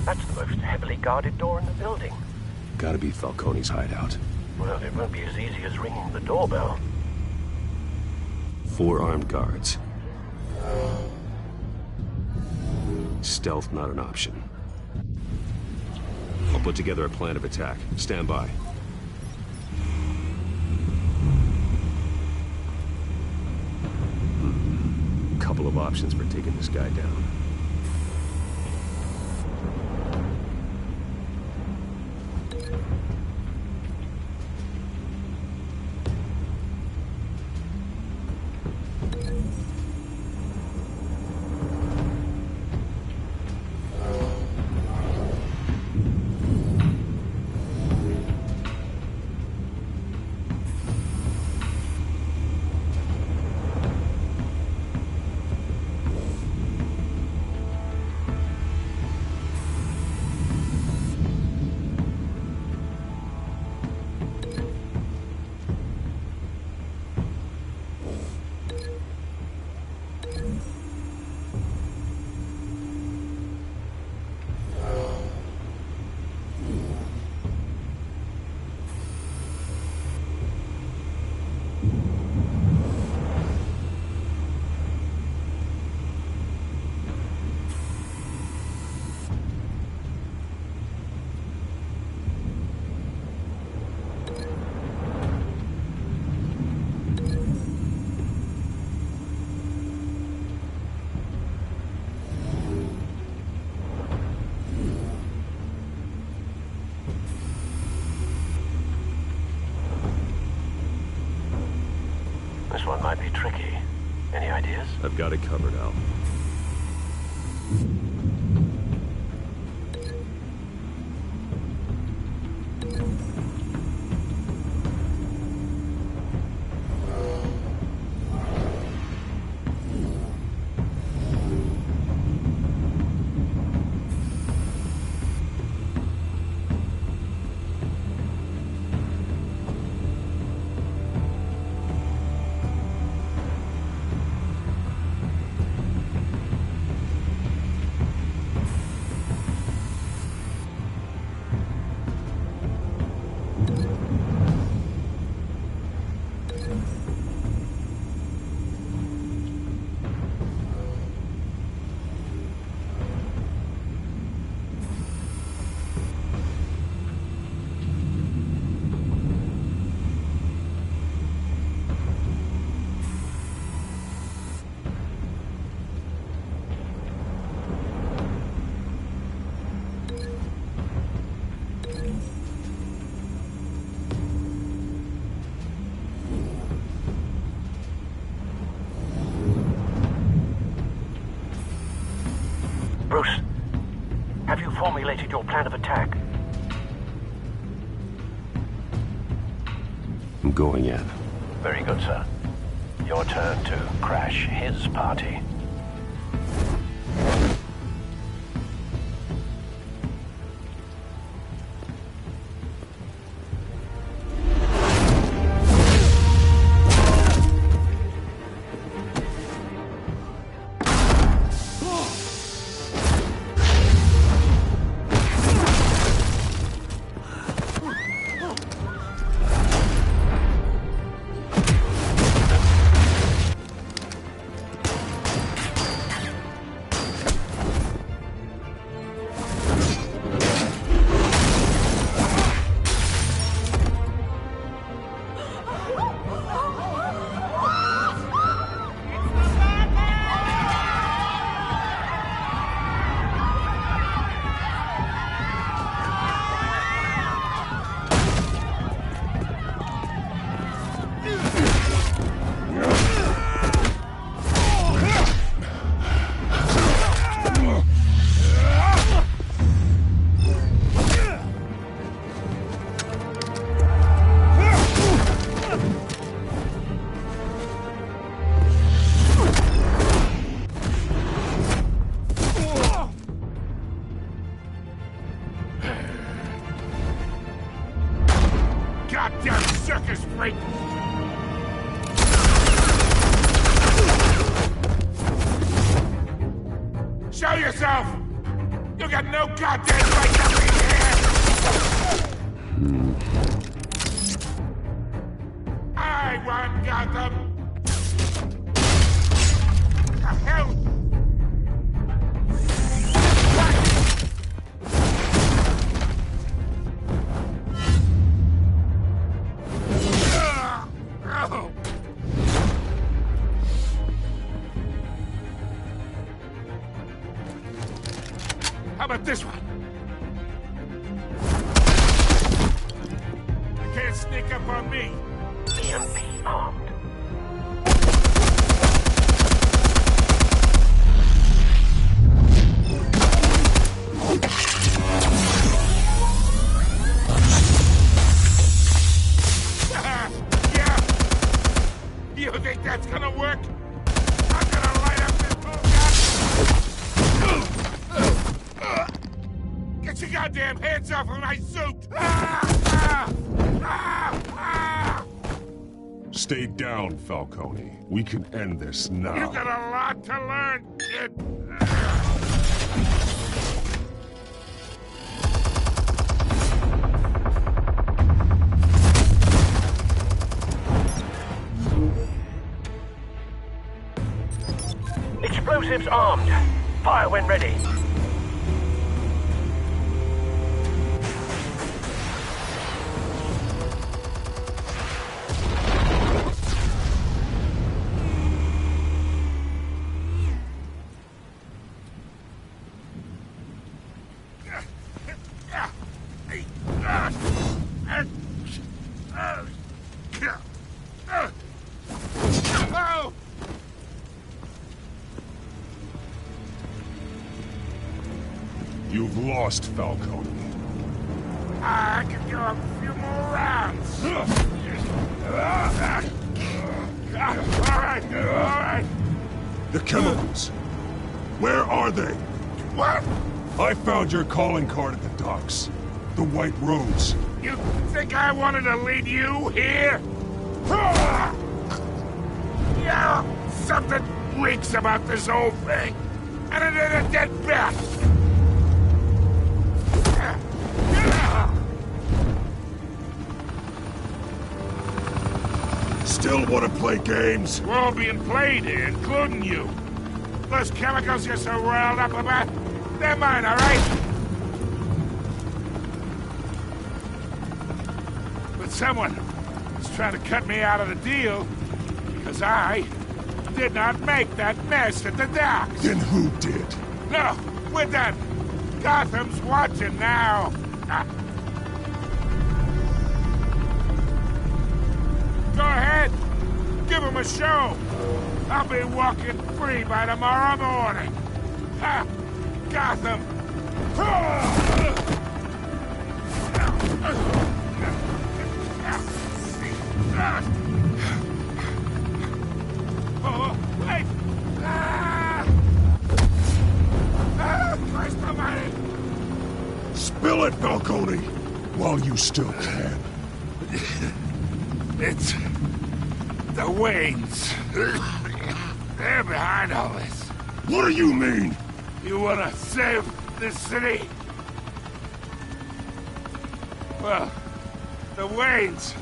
That's the most heavily guarded door in the building. Gotta be Falcone's hideout. Well, it won't be as easy as ringing the doorbell. 4 armed guards. Stealth not an option. I'll put together a plan of attack. Stand by. Couple of options for taking this guy down. This one might be tricky. Any ideas? I've got it covered, Al. executed your plan of attack. I'm going in. Very good, sir. Your turn to crash his party. Goddamn circus freak! Show yourself! You got no goddamn right to be here! I won Gotham! The hell? How about this one? You can't sneak up on me. EMP armed. Yeah. You think that's gonna work? I'm gonna light up this whole Get your goddamn hands off of my suit! Stay down, Falcone. We can end this now. You got a lot to learn, kid. Explosives armed. Fire when ready. You've lost, Falcone. I can go a few more rounds. All right. The chemicals. Where are they? What? I found your calling card at the docks. The White Rose. You think I wanted to lead you here? Yeah, something reeks about this whole thing. And it is a dead bat. Still want to play games? We're all being played here, including you. Those chemicals you're so riled up about, they're mine, all right? But someone is trying to cut me out of the deal because I did not make that mess at the docks. Then who did? No, we're done. Gotham's watching now. Go ahead. Give him a show. I'll be walking free by tomorrow morning. Ha! Gotham. Oh, wait! Christ almighty! Spill it, Falcone, while you still can. It's the Waynes. They're behind all this. What do you mean? You wanna save this city? Well, the Waynes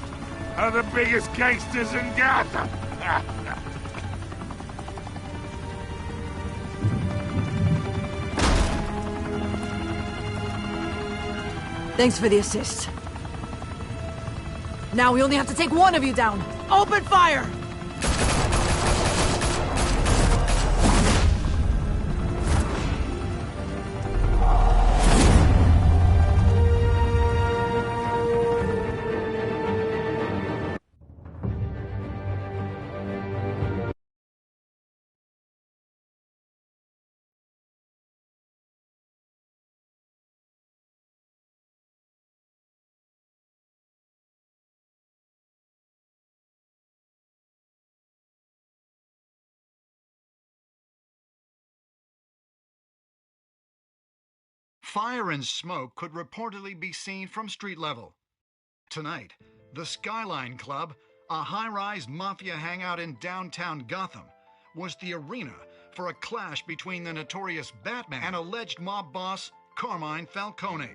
are the biggest gangsters in Gotham. Thanks for the assist. Now we only have to take one of you down. Open fire! Fire and smoke could reportedly be seen from street level. Tonight, the Skyline Club, a high-rise mafia hangout in downtown Gotham, was the arena for a clash between the notorious Batman and alleged mob boss Carmine Falcone,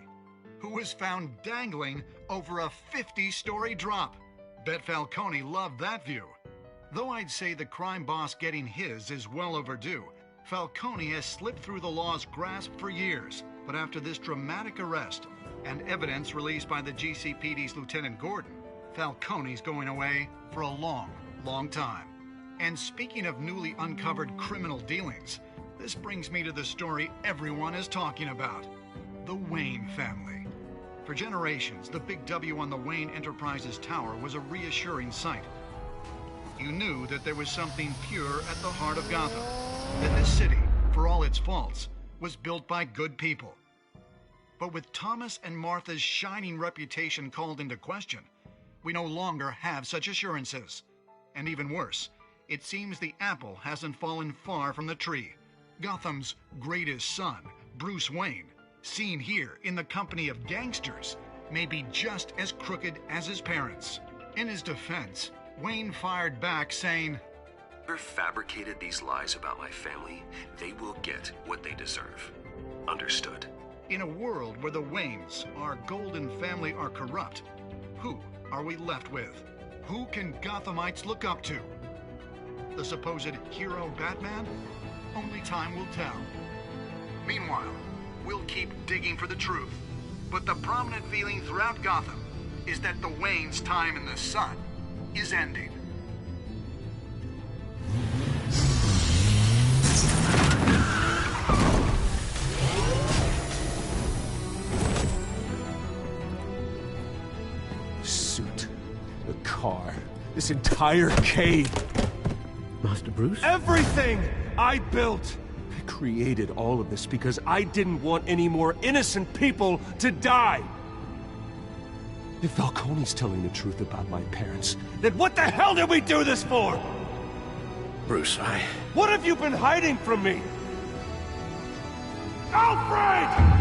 who was found dangling over a 50-story drop. Bet Falcone loved that view. Though I'd say the crime boss getting his is well overdue, Falcone has slipped through the law's grasp for years. But after this dramatic arrest and evidence released by the GCPD's Lieutenant Gordon, Falcone's going away for a long, long time. And speaking of newly uncovered criminal dealings, this brings me to the story everyone is talking about: the Wayne family. For generations, the big W on the Wayne Enterprises tower was a reassuring sight. You knew that there was something pure at the heart of Gotham, that this city, for all its faults, was built by good people. But with Thomas and Martha's shining reputation called into question, we no longer have such assurances. And even worse, it seems the apple hasn't fallen far from the tree. Gotham's greatest son, Bruce Wayne, seen here in the company of gangsters, may be just as crooked as his parents. In his defense, Wayne fired back saying, "Whoever fabricated these lies about my family, they will get what they deserve. Understood." In a world where the Waynes, our golden family, are corrupt, who are we left with? Who can Gothamites look up to? The supposed hero Batman? Only time will tell. Meanwhile, we'll keep digging for the truth. But the prominent feeling throughout Gotham is that the Waynes' time in the sun is ending. Suit, the car, this entire cave. Master Bruce? Everything I built! I created all of this because I didn't want any more innocent people to die! If Falcone's telling the truth about my parents, then what the hell did we do this for? Bruce, What have you been hiding from me? Alfred!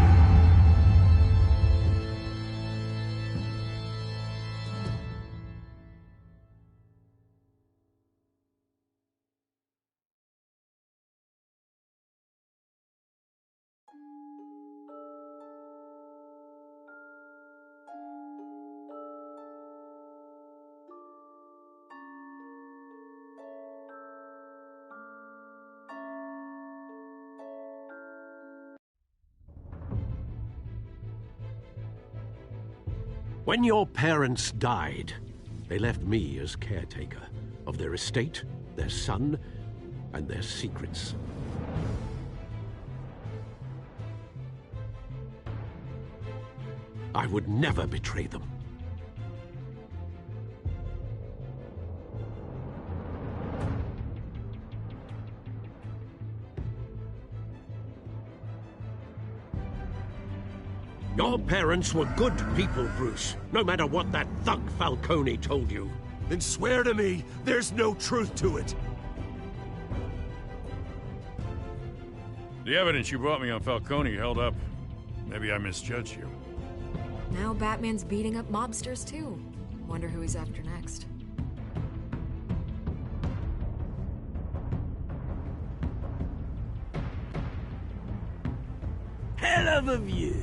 When your parents died, they left me as caretaker of their estate, their son, and their secrets. I would never betray them. Your parents were good people, Bruce, no matter what that thug Falcone told you. Then swear to me there's no truth to it. The evidence you brought me on Falcone held up. Maybe I misjudged you. Now Batman's beating up mobsters, too. Wonder who he's after next. Hell of a view.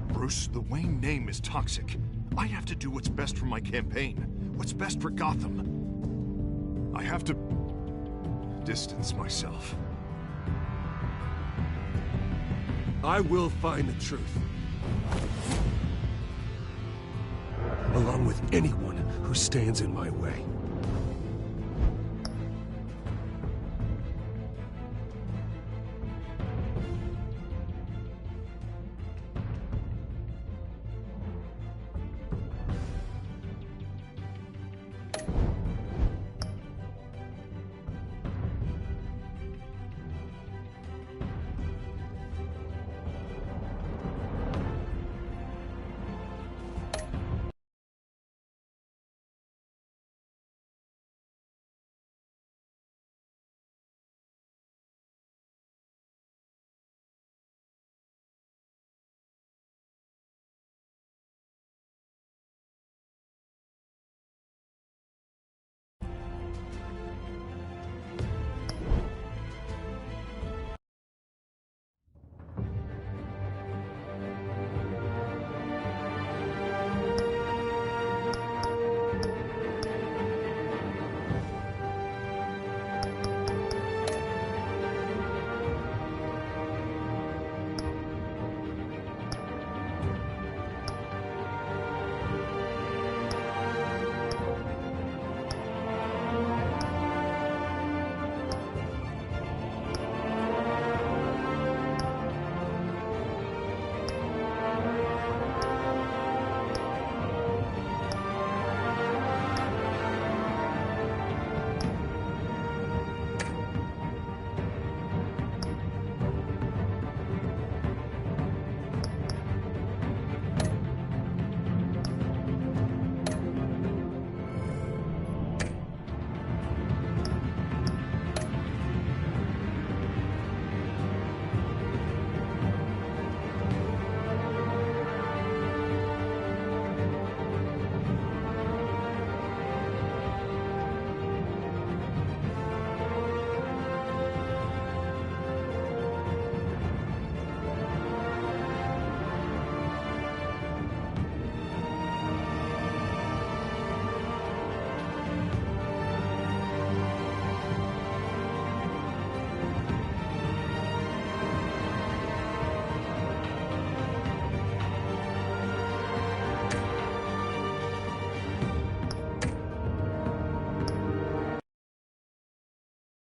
Bruce, the Wayne name is toxic. I have to do what's best for my campaign. What's best for Gotham. I have to distance myself. I will find the truth. Along with anyone who stands in my way.